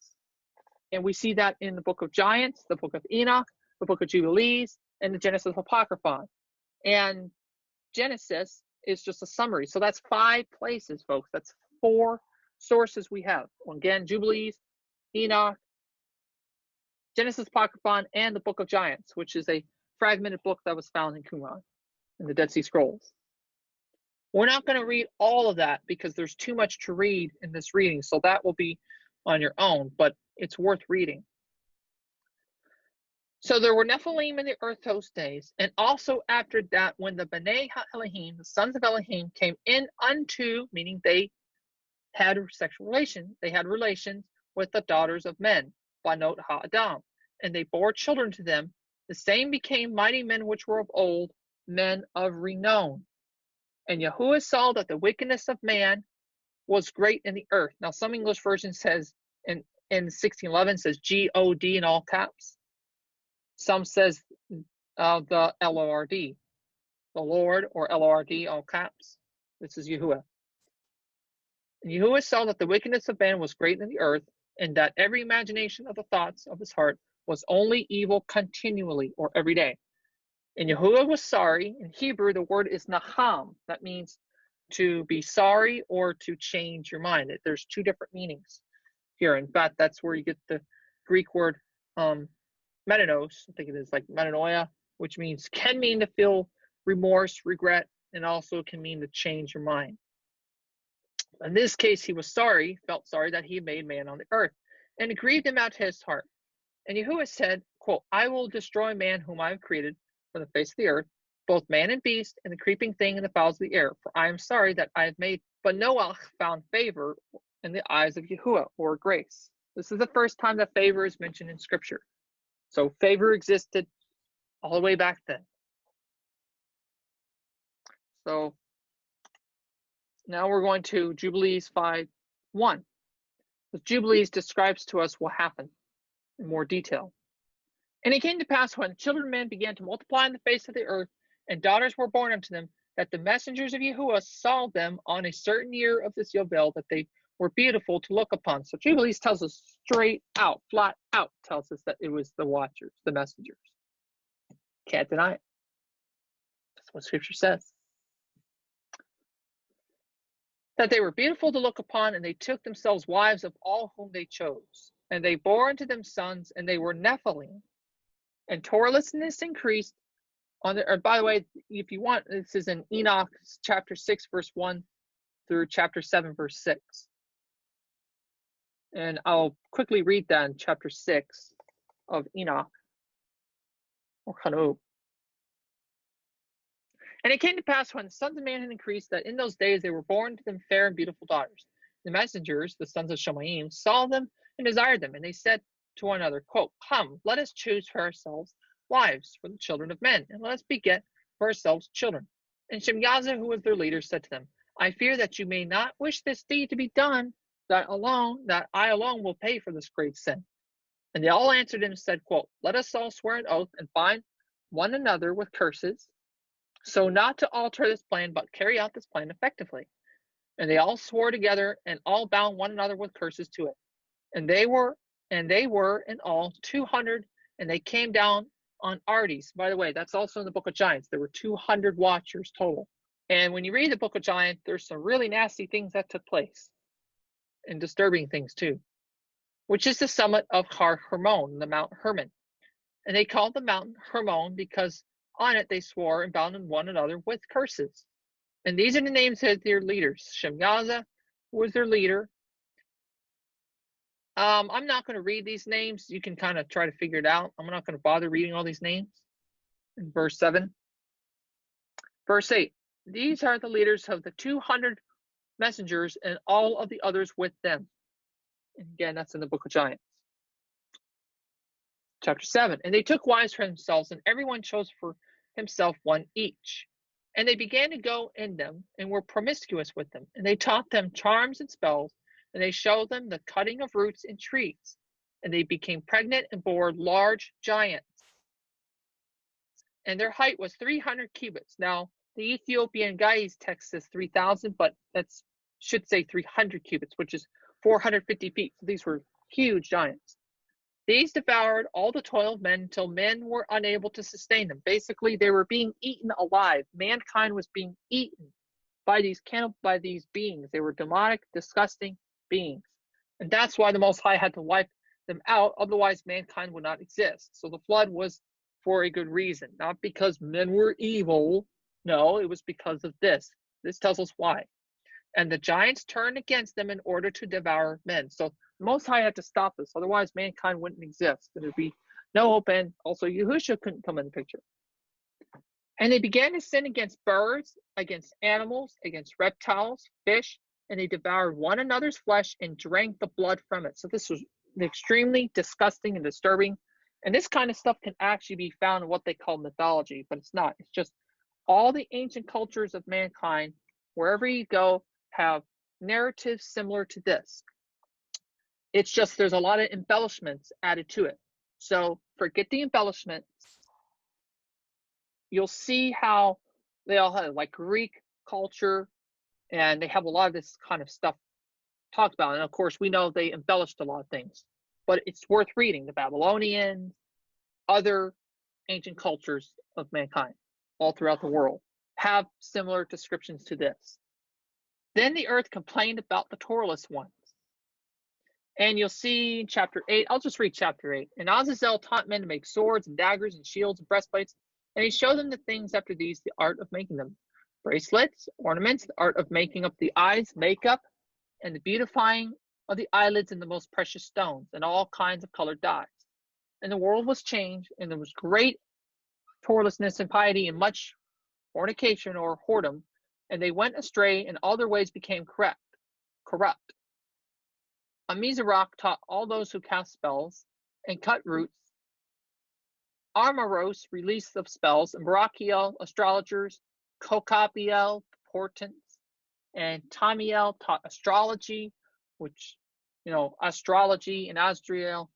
And we see that in the book of Giants, the book of Enoch, the book of Jubilees, and the Genesis Apocryphon. And Genesis is just a summary. So that's 5 places, folks. That's 4 sources we have. Again, Jubilees, Enoch, Genesis Apocryphon, and the book of Giants, which is a fragmented book that was found in Qumran, in the Dead Sea Scrolls. We're not going to read all of that because there's too much to read in this reading, so that will be on your own, but it's worth reading. So there were Nephilim in the earth those days, and also after that, when the Bnei Elohim, the sons of Elohim, came in unto, meaning they had sexual relations, they had relations with the daughters of men, Banot HaAdam, and they bore children to them. The same became mighty men which were of old, men of renown. And Yahuwah saw that the wickedness of man was great in the earth. Now, some English version says in 1611 says G-O-D in all caps. Some says the L-O-R-D, the Lord, or L-O-R-D, all caps. This is Yahuwah. And Yahuwah saw that the wickedness of man was great in the earth, and that every imagination of the thoughts of his heart was only evil continually, or every day. And Yahuwah was sorry. In Hebrew, the word is naham. That means to be sorry or to change your mind. There's 2 different meanings here. In fact, that's where you get the Greek word metanos. I think it is like metanoia, which can mean to feel remorse, regret, and also can mean to change your mind. In this case, he was sorry, felt sorry that he had made man on the earth, and it grieved him out to his heart. And Yahuwah said, quote, I will destroy man whom I have created from the face of the earth, both man and beast, and the creeping thing and the fowls of the air, for I am sorry that I have made. But Noah found favor in the eyes of Yahuwah, or grace. This is the first time that favor is mentioned in Scripture. So favor existed all the way back then. So now we're going to Jubilees 5:1. The Jubilees describes to us what happened in more detail. And it came to pass when children of men began to multiply on the face of the earth, and daughters were born unto them, that the messengers of Yahuwah saw them on a certain year of this Yovel, that they were beautiful to look upon. So Jubilees tells us straight out, flat out, tells us that it was the watchers, the messengers. Can't deny it. That's what Scripture says. That they were beautiful to look upon, and they took themselves wives of all whom they chose. And they bore unto them sons, and they were Nephilim. And Torahlessness increased on the, or by the way, if you want, this is in Enoch chapter 6, verse 1 through chapter 7, verse 6. And I'll quickly read that in chapter 6 of Enoch, or Chanub. And it came to pass when the sons of man had increased, that in those days they were born to them fair and beautiful daughters. The messengers, the sons of Shemaim, saw them and desired them, and they said to one another, quote, come, let us choose for ourselves wives for the children of men, and let us beget for ourselves children. And Shemyaza, who was their leader, said to them, I fear that you may not wish this deed to be done, that I alone will pay for this great sin. And they all answered him and said, quote, let us all swear an oath and bind one another with curses, so not to alter this plan, but carry out this plan effectively. And they all swore together, and all bound one another with curses to it. And they were in all 200, and they came down on Ardes. By the way, that's also in the book of Giants. There were 200 watchers total. And when you read the book of Giants, there's some really nasty things that took place. and disturbing things too, which is the summit of Har Hermon, the Mount Hermon. And they called the mountain Hermon because on it they swore and bound one another with curses. And these are the names of their leaders. Shemyaza was their leader. I'm not going to read these names. You can kind of try to figure it out. I'm not going to bother reading all these names. In verse 7. Verse 8. These are the leaders of the 200 messengers and all of the others with them. And again, that's in the book of Giants. Chapter 7. And they took wives for themselves, and everyone chose for himself one each. And they began to go in them, and were promiscuous with them. And they taught them charms and spells, and they showed them the cutting of roots in trees. And they became pregnant and bore large giants. And their height was 300 cubits. Now, the Ethiopian Gai's text says 3,000, but that's should say 300 cubits, which is 450 feet. So these were huge giants. These devoured all the toil of men until men were unable to sustain them. Basically, they were being eaten alive. Mankind was being eaten by these beings. They were demonic, disgusting beings. And that's why the Most High had to wipe them out. Otherwise, mankind would not exist. So the flood was for a good reason, not because men were evil. No, it was because of this. This tells us why. And the giants turned against them in order to devour men. So the Most High had to stop this. Otherwise, mankind wouldn't exist. There'd be no hope. And also, Yahushua couldn't come in the picture. And they began to sin against birds, against animals, against reptiles, fish, and they devoured one another's flesh and drank the blood from it. So this was extremely disgusting and disturbing. And this kind of stuff can actually be found in what they call mythology, but it's not. It's just all the ancient cultures of mankind, wherever you go, have narratives similar to this. It's just there's a lot of embellishments added to it. So forget the embellishments. You'll see how they all have like Greek culture, and they have a lot of this kind of stuff talked about. And of course, we know they embellished a lot of things, but it's worth reading. The Babylonians, other ancient cultures of mankind all throughout the world have similar descriptions to this. Then the earth complained about the Toraless ones. And you'll see in chapter 8, I'll just read chapter 8. And Azazel taught men to make swords and daggers and shields and breastplates. And he showed them the things after these, the art of making them. Bracelets, ornaments, the art of making up the eyes, makeup, and the beautifying of the eyelids and the most precious stones, and all kinds of colored dyes. And the world was changed, and there was great torelessness and piety, and much fornication or whoredom, and they went astray, and all their ways became corrupt. Amizarach taught all those who cast spells and cut roots. Armaros released of spells, and Barachiel astrologers, Kokapiel portents, and Tamiel taught astrology, which, astrology, and Azrael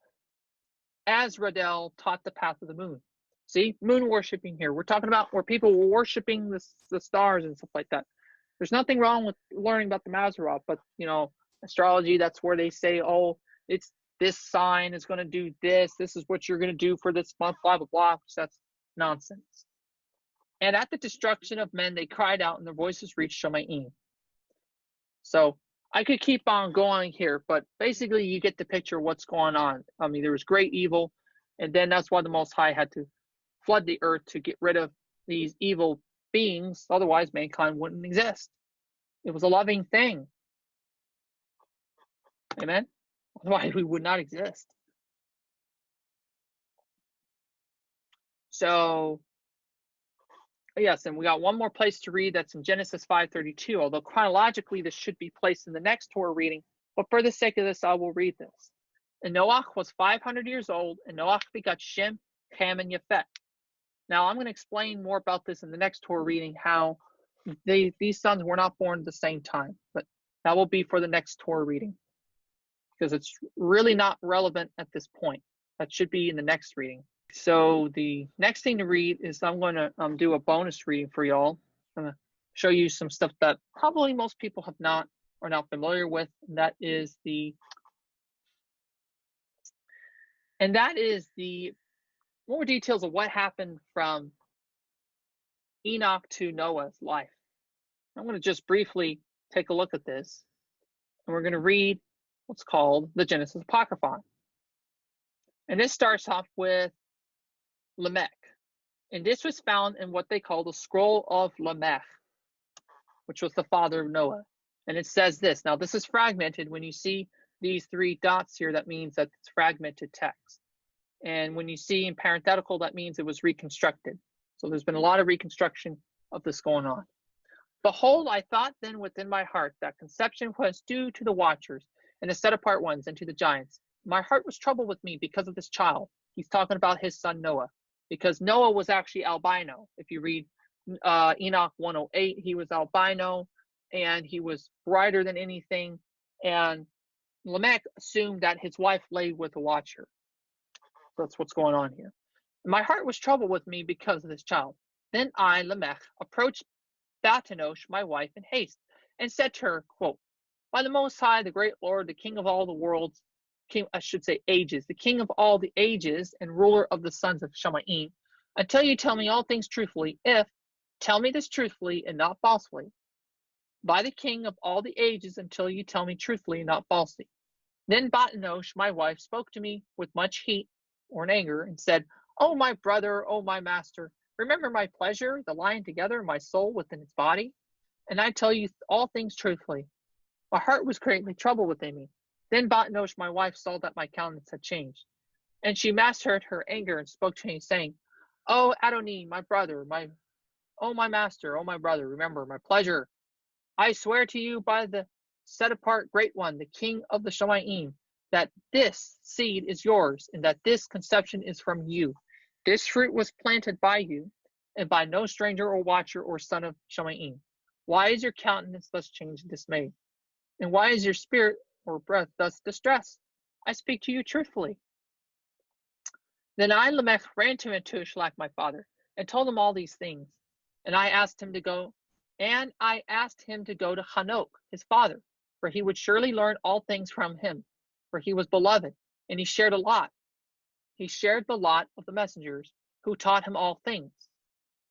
taught the path of the moon. See, moon worshiping here. We're talking about where people were worshiping the stars and stuff like that. There's nothing wrong with learning about the Mazarov, but, astrology, that's where they say, oh, it's this sign is going to do this. This is what you're going to do for this month, blah, blah, blah. That's nonsense. And at the destruction of men, they cried out, and their voices reached Shemaim. So I could keep on going here, but basically you get the picture of what's going on. I mean, there was great evil, and then that's why the Most High had to flood the earth to get rid of these evil beings. Otherwise, mankind wouldn't exist. It was a loving thing. Amen? Otherwise, we would not exist. So, yes, and we got one more place to read. That's in Genesis 5:32. Although chronologically, this should be placed in the next Torah reading. But for the sake of this, I will read this. And Noach was 500 years old, and Noach begot Shem, Ham, and Yafet. Now, I'm going to explain more about this in the next Torah reading, how these sons were not born at the same time. But that will be for the next Torah reading, because it's really not relevant at this point. That should be in the next reading. So the next thing to read is I'm going to do a bonus reading for y'all. I'm going to show you some stuff that probably most people are not familiar with. And that is the more details of what happened from Enoch to Noah's life. I'm going to just briefly take a look at this. And we're going to read what's called the Genesis Apocryphon. And this starts off with Lamech. And this was found in what they call the Scroll of Lamech, which was the father of Noah. And it says this. Now, this is fragmented. When you see these 3 dots here, that means that it's fragmented text. And when you see in parenthetical, that means it was reconstructed. So there's been a lot of reconstruction of this going on. Behold, I thought then within my heart that conception was due to the watchers and the set apart ones and to the giants. My heart was troubled with me because of this child. He's talking about his son Noah, because Noah was actually albino. If you read Enoch 108, he was albino and he was brighter than anything. And Lamech assumed that his wife lay with a watcher. That's what's going on here. My heart was troubled with me because of this child. Then I, Lamech, approached Bathanosh, my wife, in haste, and said to her, quote, by the Most High, the great Lord, the King of all the worlds, ages, the King of all the ages, and ruler of the sons of Shamaim, until you tell me all things truthfully, tell me this truthfully and not falsely. By the King of all the ages, until you tell me truthfully and not falsely. Then Bathanosh, my wife, spoke to me with much heat or in anger, and said, O my brother, O my master, remember my pleasure, the lying together, my soul within its body. And I tell you all things truthfully. My heart was greatly troubled within me. Then Bathanosh, my wife, saw that my countenance had changed. And she mastered her anger and spoke to me, saying, O Adoni, my brother, O my master, O my brother, remember my pleasure. I swear to you by the set apart great one, the King of the Shamaim, that this seed is yours, and that this conception is from you. This fruit was planted by you, and by no stranger or watcher or son of Shamaim. Why is your countenance thus changed and dismayed? And why is your spirit or breath thus distressed? I speak to you truthfully. Then I, Lamech, ran to Metushelach, my father, and told him all these things. And I asked him to go to Hanok, his father, for he would surely learn all things from him, for he was beloved, and he shared a lot. He shared the lot of the messengers, who taught him all things.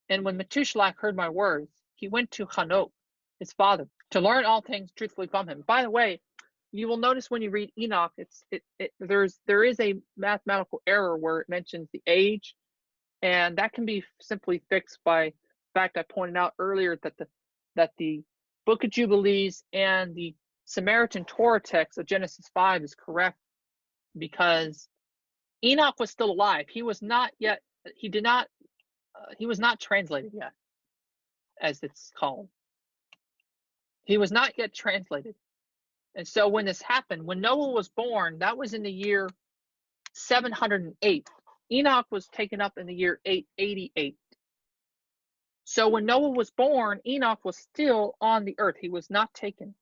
And when Metushelach heard my words, he went to Hanok, his father, to learn all things truthfully from him. By the way, you will notice when you read Enoch, there is a mathematical error where it mentions the age, and that can be simply fixed by the fact I pointed out earlier that the Book of Jubilees and the Samaritan Torah text of Genesis 5 is correct, because Enoch was still alive. He was not translated yet, as it's called. He was not yet translated. And so when this happened, when Noah was born, that was in the year 708. Enoch was taken up in the year 888. So when Noah was born, Enoch was still on the earth. He was not taken.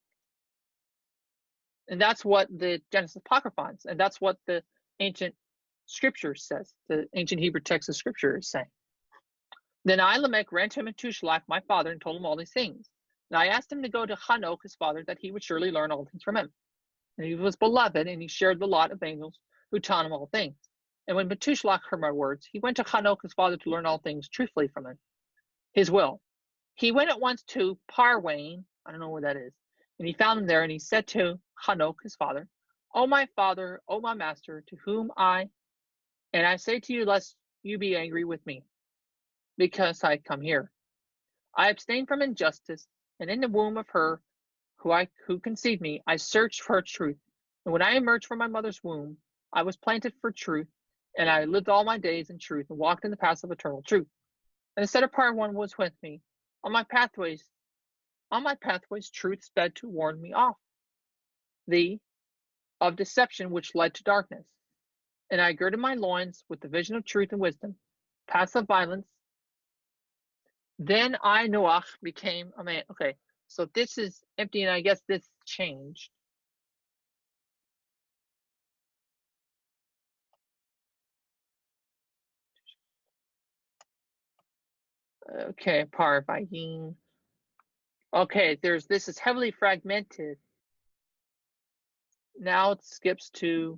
And that's what the Genesis Apocryphon, and that's what the ancient scripture says. The ancient Hebrew text of scripture is saying. Then I, Lamech, ran to him and Metushelach, my father, and told him all these things. And I asked him to go to Hanok, his father, that he would surely learn all things from him. And he was beloved, and he shared the lot of angels who taught him all things. And when Metushelach heard my words, he went to Hanok, his father, to learn all things truthfully from him, his will. He went at once to Parwain, I don't know where that is, and he found him there, and he said to Hanok, his father, O my father, O my master, to whom I say to you, lest you be angry with me, because I come here. I abstain from injustice, and in the womb of her who conceived me, I searched for truth. And when I emerged from my mother's womb, I was planted for truth, and I lived all my days in truth, and walked in the paths of eternal truth. And the set apart one was with me. On my pathways, truth sped to warn me off of deception which led to darkness. And I girded my loins with the vision of truth and wisdom, paths of violence. Then I, Noach, became a man. Okay, so this is empty, and I guess this changed. Okay, Parvayin. Okay, this is heavily fragmented. Now it skips to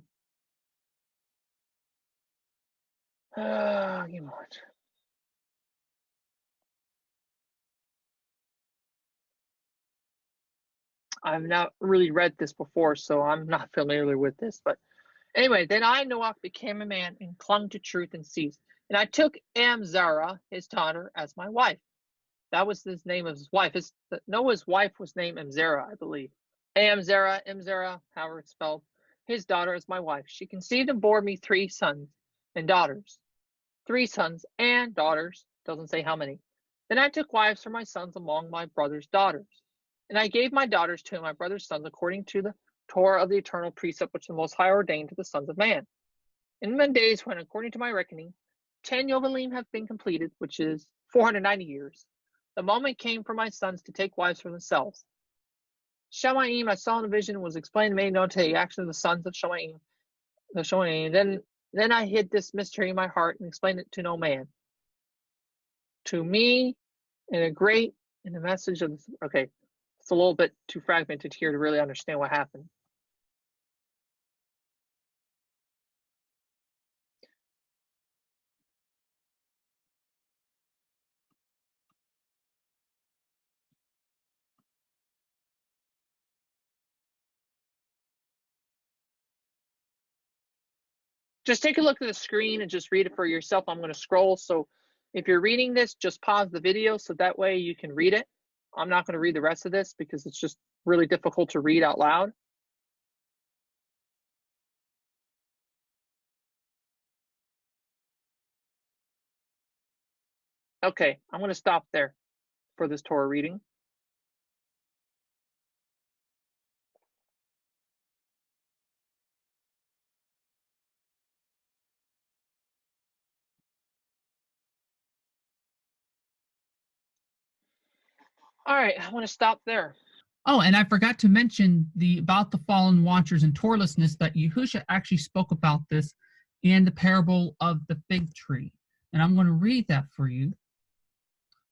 give me one. I've not really read this before, so I'm not familiar with this. But anyway, then I, Noach, became a man and clung to truth and ceased. And I took Amzara, his daughter, as my wife. That was the name of his wife. Noah's wife was named Amzara, I believe. Amzara, however it's spelled, his daughter is my wife. She conceived and bore me 3 sons and daughters. 3 sons and daughters, doesn't say how many. Then I took wives for my sons among my brother's daughters. And I gave my daughters to my brother's sons according to the Torah of the eternal precept which the Most High ordained to the sons of man. In the days when, according to my reckoning, 10 Yovelim have been completed, which is 490 years, the moment came for my sons to take wives for themselves. Shemaim, I saw in a vision, was explained, made known to the action of the sons of Shemaim. Then I hid this mystery in my heart and explained it to no man. To me, in the message of this, okay, it's a little bit too fragmented here to really understand what happened. Just take a look at the screen and just read it for yourself. I'm going to scroll, so if you're reading this, just pause the video so that way you can read it. I'm not going to read the rest of this because it's just really difficult to read out loud. Okay, I'm going to stop there for this Torah reading. All right, I want to stop there. Oh, and I forgot to mention about the fallen watchers and Torlessness, that Yahusha actually spoke about this in the parable of the fig tree. And I'm going to read that for you.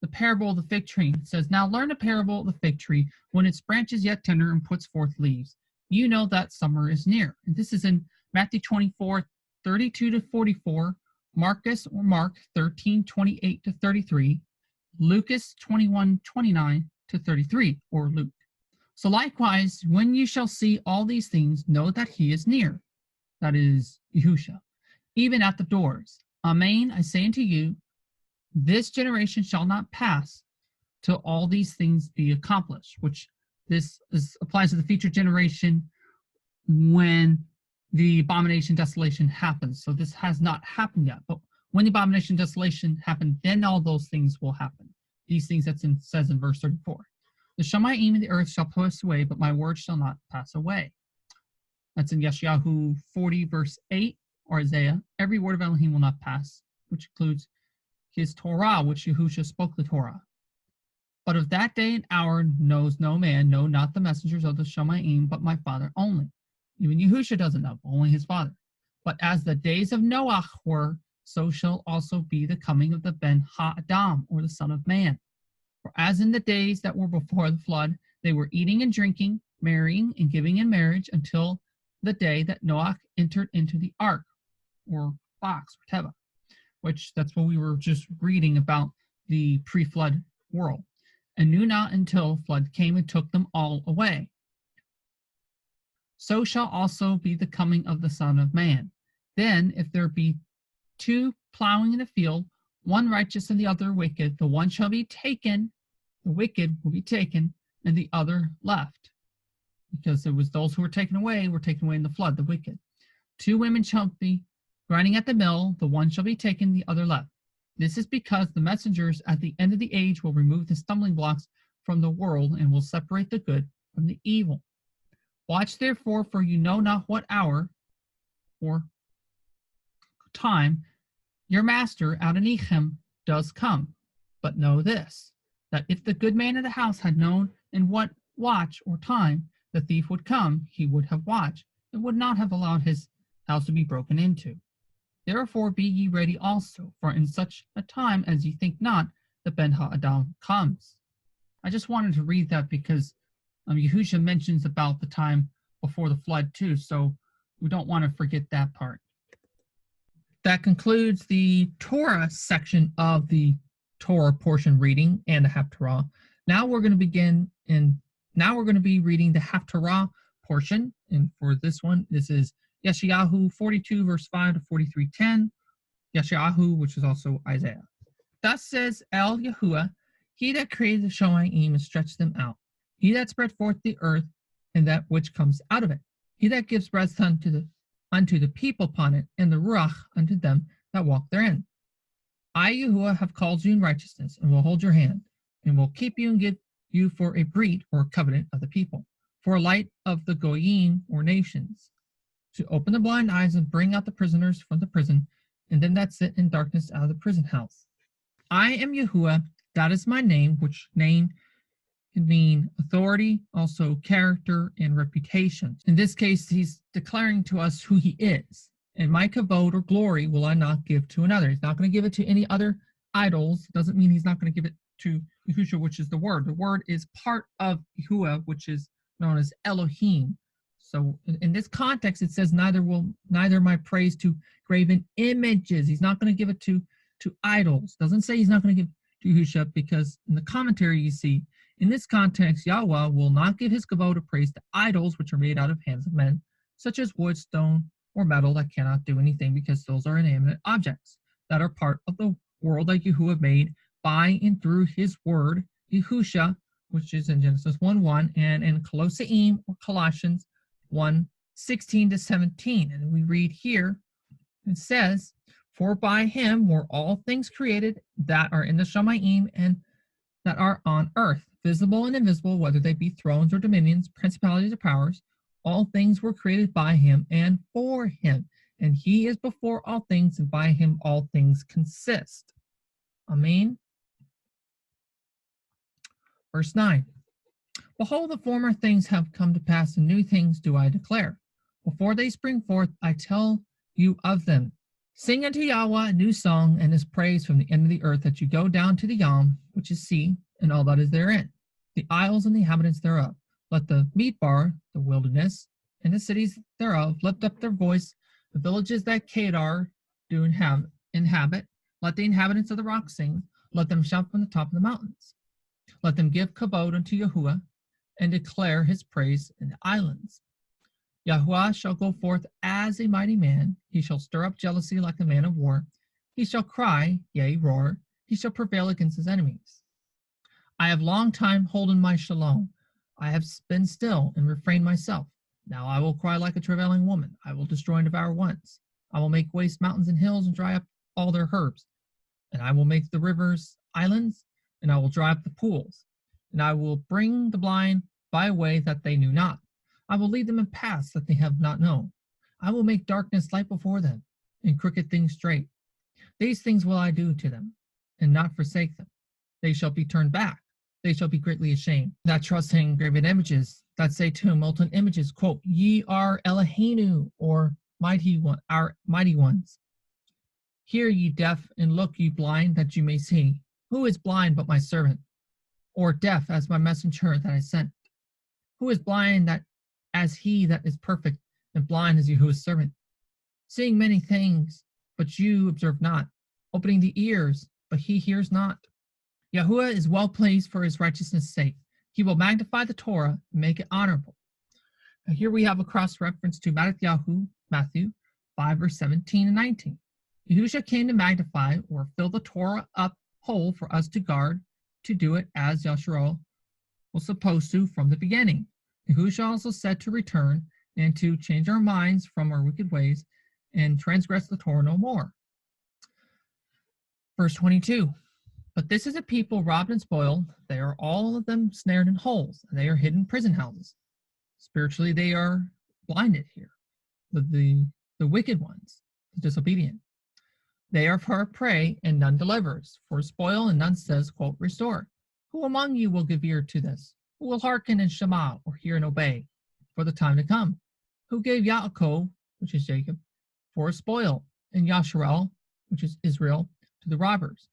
The parable of the fig tree says, "Now learn a parable of the fig tree. When its branch is yet tender and puts forth leaves, you know that summer is near." And this is in Matthew 24, 32 to 44, Mark 13, 28 to 33, Lucas 21, 29 to 33, or Luke. "So likewise, when you shall see all these things, know that he is near," that is Yahusha, "even at the doors. Amen, I say unto you, this generation shall not pass till all these things be accomplished," which applies to the future generation when the abomination desolation happens. So this has not happened yet, but when the abomination desolation happened, then all those things will happen. These things says in verse 34. "The Shemaim and the earth shall pass away, but my word shall not pass away." That's in Yeshayahu 40, verse 8, or Isaiah. "Every word of Elohim will not pass," which includes his Torah, which Yahusha spoke the Torah. "But of that day and hour knows no man, no, not the messengers of the Shemaim, but my Father only." Even Yahusha doesn't know, only his Father. "But as the days of Noach were, so shall also be the coming of the Ben Ha-Adam, or the Son of Man. For as in the days that were before the flood, they were eating and drinking, marrying and giving in marriage, until the day that Noach entered into the ark," or box, or teva, which that's what we were just reading about, the pre-flood world, "and knew not until flood came and took them all away. So shall also be the coming of the Son of Man. Then, if there be 2 plowing in a field, one righteous and the other wicked, the one shall be taken, the wicked will be taken, and the other left." Because it was those who were taken away in the flood, the wicked. "2 women shall be grinding at the mill, the one shall be taken, the other left. This is because the messengers at the end of the age will remove the stumbling blocks from the world and will separate the good from the evil. Watch therefore, for you know not what hour or time your master Adonijam does come. But know this, that if the good man of the house had known in what watch or time the thief would come, he would have watched, and would not have allowed his house to be broken into. Therefore be ye ready also, for in such a time as ye think not, the Ben Ha-Adam comes." I just wanted to read that because Yahusha mentions about the time before the flood too, so we don't want to forget that part. That concludes the Torah section of the Torah portion reading and the Haftarah. Now we're going to begin in Now we're going to be reading the Haftarah portion. And for this one, this is Yeshayahu 42, verse 5 to 43:10. Yeshayahu, which is also Isaiah. Thus says El Yahuwah, he that created the Shomayim and stretched them out, he that spread forth the earth and that which comes out of it, he that gives breath unto the people upon it, and the Ruach unto them that walk therein. I, Yahuwah, have called you in righteousness, and will hold your hand, and will keep you and give you for a breed or covenant of the people, for a light of the Goyim or nations, to open the blind eyes and bring out the prisoners from the prison, and them that sit in darkness out of the prison house. I am Yahuwah, that is my name, which name can mean authority, also character, and reputation. In this case, he's declaring to us who he is. And my kavod or glory will I not give to another. He's not going to give it to any other idols. It doesn't mean he's not going to give it to Yahushua, which is the word. The word is part of Yahuwah, which is known as Elohim. So in this context, it says neither my praise to graven images. He's not going to give it to idols. Doesn't say he's not going to give to Yahushua, because in the commentary you see, in this context, Yahweh will not give his kavod or praise to idols which are made out of hands of men, such as wood, stone, or metal that cannot do anything, because those are inanimate objects that are part of the world that Yahuwah made by and through his word, Yahushua, which is in Genesis 1:1, and in Colossaim or Colossians 1:16 to 17. And we read here, it says, for by him were all things created that are in the Shamayim and that are on earth, visible and invisible, whether they be thrones or dominions, principalities or powers. All things were created by him and for him, and he is before all things, and by him all things consist. Amen. Verse 9. Behold, the former things have come to pass, and new things do I declare. Before they spring forth, I tell you of them. Sing unto Yahweh a new song, and his praise from the end of the earth, that you go down to the Yam, which is sea, and all that is therein, the isles and the inhabitants thereof. Let the Midbar, the wilderness, and the cities thereof lift up their voice, the villages that Kedar do inhabit. Let the inhabitants of the rock sing. Let them shout from the top of the mountains. Let them give kavod unto Yahuwah, and declare his praise in the islands. Yahuwah shall go forth as a mighty man. He shall stir up jealousy like a man of war. He shall cry, yea, roar. He shall prevail against his enemies. I have long time holden my shalom. I have been still and refrained myself. Now I will cry like a travailing woman. I will destroy and devour once. I will make waste mountains and hills and dry up all their herbs. And I will make the rivers islands, and I will dry up the pools. And I will bring the blind by a way that they knew not. I will lead them in paths that they have not known. I will make darkness light before them, and crooked things straight. These things will I do to them, and not forsake them. They shall be turned back. They shall be greatly ashamed. That trust in graven images, that say to molten images, quote, ye are Eloheinu, or mighty one, our mighty ones. Hear ye deaf, and look ye blind, that you may see. Who is blind but my servant? Or deaf as my messenger that I sent? Who is blind that as he that is perfect, and blind as Yahuwah's servant? Seeing many things, but you observe not. Opening the ears, but he hears not. Yahuwah is well pleased for his righteousness' sake. He will magnify the Torah and make it honorable. Now here we have a cross-reference to Matthew 5, verse 17 and 19. Yahushua came to magnify or fill the Torah up whole for us to guard, to do it as Yahshua was supposed to from the beginning. Yahushua also said to return and to change our minds from our wicked ways and transgress the Torah no more. Verse 22. But this is a people robbed and spoiled. They are all of them snared in holes, and they are hidden in prison houses. Spiritually, they are blinded here. The wicked ones, the disobedient. They are for prey, and none delivers. For spoil, and none says, quote, restore. Who among you will give ear to this? Who will hearken and shema, or hear and obey, for the time to come? Who gave Yaakov, which is Jacob, for a spoil, and Yasharel, which is Israel, to the robbers?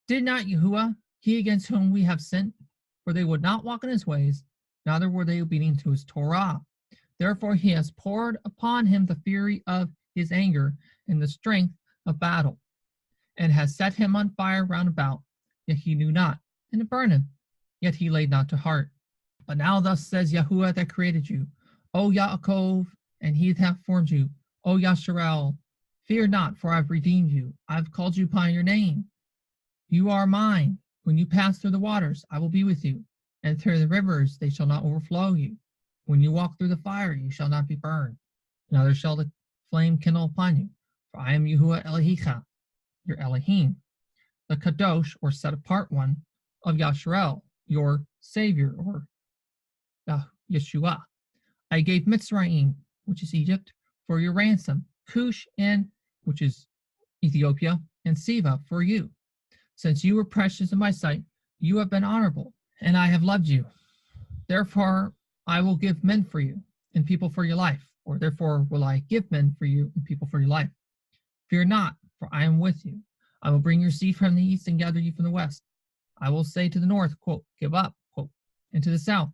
Did not Yahuwah, he against whom we have sinned? For they would not walk in his ways, neither were they obedient to his Torah. Therefore he has poured upon him the fury of his anger and the strength of battle, and has set him on fire round about, yet he knew not, and it burned him, yet he laid not to heart. But now thus says Yahuwah that created you, O Yaakov, and he that formed you, O Yasharel, fear not, for I've redeemed you. I've called you by your name. You are mine. When you pass through the waters, I will be with you, and through the rivers they shall not overflow you. When you walk through the fire, you shall not be burned, neither shall the flame kindle upon you. For I am Yahuwah Elohicha, your Elohim, the Kadosh, or set apart one, of Yasharel, your Savior, or Yeshua. I gave Mitzrayim, which is Egypt, for your ransom, Cush, and which is Ethiopia, and Seba for you. Since you were precious in my sight, you have been honorable, and I have loved you. Therefore I will give men for you, and people for your life, or therefore will I give men for you, and people for your life. Fear not, for I am with you. I will bring your seed from the east and gather you from the west. I will say to the north, quote, give up, quote, and to the south,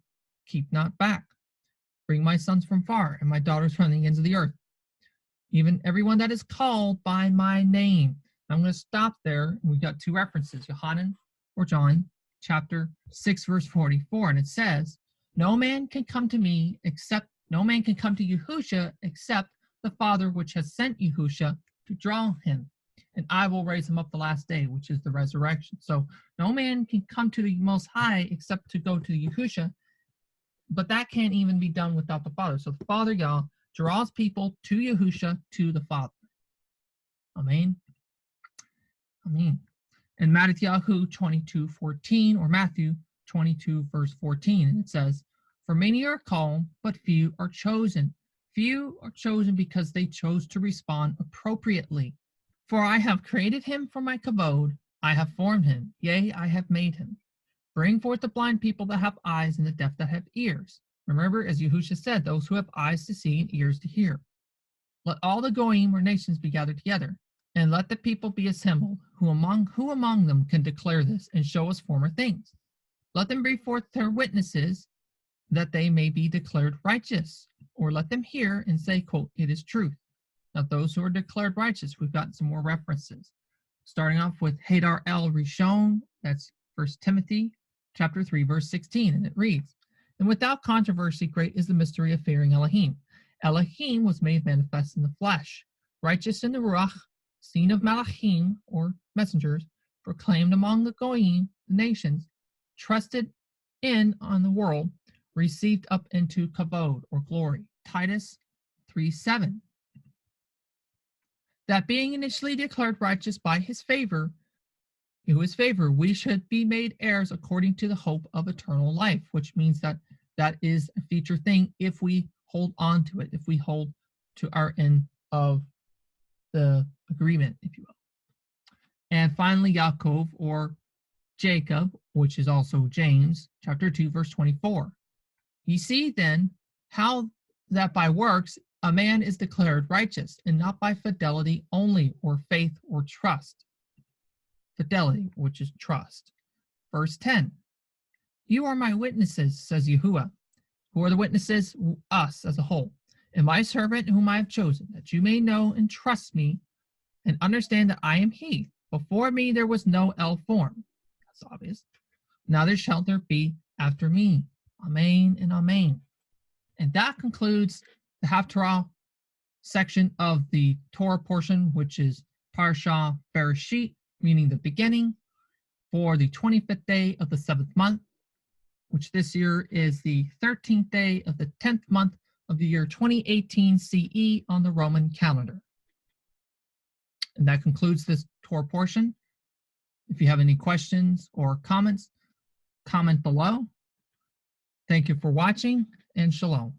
keep not back. Bring my sons from far, and my daughters from the ends of the earth. Even everyone that is called by my name. I'm going to stop there. We've got two references, Yohanan or John, chapter 6, verse 44. And it says, no man can come to Yahusha except the Father which has sent Yahusha to draw him. And I will raise him up the last day, which is the resurrection. So no man can come to the Most High except to go to Yahusha. But that can't even be done without the Father. So the Father, Yah, draws people to Yahusha, to the Father. Amen. Amen. And Matthew 22:14, or Matthew 22, verse 14, and it says, for many are called, but few are chosen. Few are chosen because they chose to respond appropriately. For I have created him for my kavod, I have formed him, yea, I have made him. Bring forth the blind people that have eyes, and the deaf that have ears. Remember, as Yahusha said, those who have eyes to see and ears to hear. Let all the goyim, or nations, be gathered together, and let the people be assembled. Who among them can declare this, and show us former things? Let them bring forth their witnesses, that they may be declared righteous. Or let them hear and say, quote, it is truth. Now those who are declared righteous, we've got some more references. Starting off with Hadar El Rishon, that's 1 Timothy chapter 3, verse 16, and it reads, and without controversy great is the mystery of fearing Elohim. Elohim was made manifest in the flesh, righteous in the Ruach, seen of Malachim, or messengers, proclaimed among the Goyim, the nations, trusted in on the world, received up into kavod, or glory. Titus 3:7. That being initially declared righteous by his favor, we should be made heirs according to the hope of eternal life, which means that that is a future thing if we hold on to it, if we hold to our end of the agreement, if you will. And finally, Yaakov, or Jacob, which is also James, chapter 2, verse 24. You see then how that by works a man is declared righteous, and not by fidelity only, or faith, or trust. Fidelity, which is trust. Verse 10. You are my witnesses, says Yahuwah. Who are the witnesses? Us as a whole. And my servant whom I have chosen, that you may know and trust me, and understand that I am he. Before me there was no El form. That's obvious. Neither shall there be after me. Amen and amen. And that concludes the Haftarah section of the Torah portion, which is Parashah Bereshit, meaning the beginning, for the 25th day of the 7th month, which this year is the 13th day of the 10th month of the year 2018 CE on the Roman calendar. And that concludes this Torah portion. If you have any questions or comments, comment below. Thank you for watching, and shalom.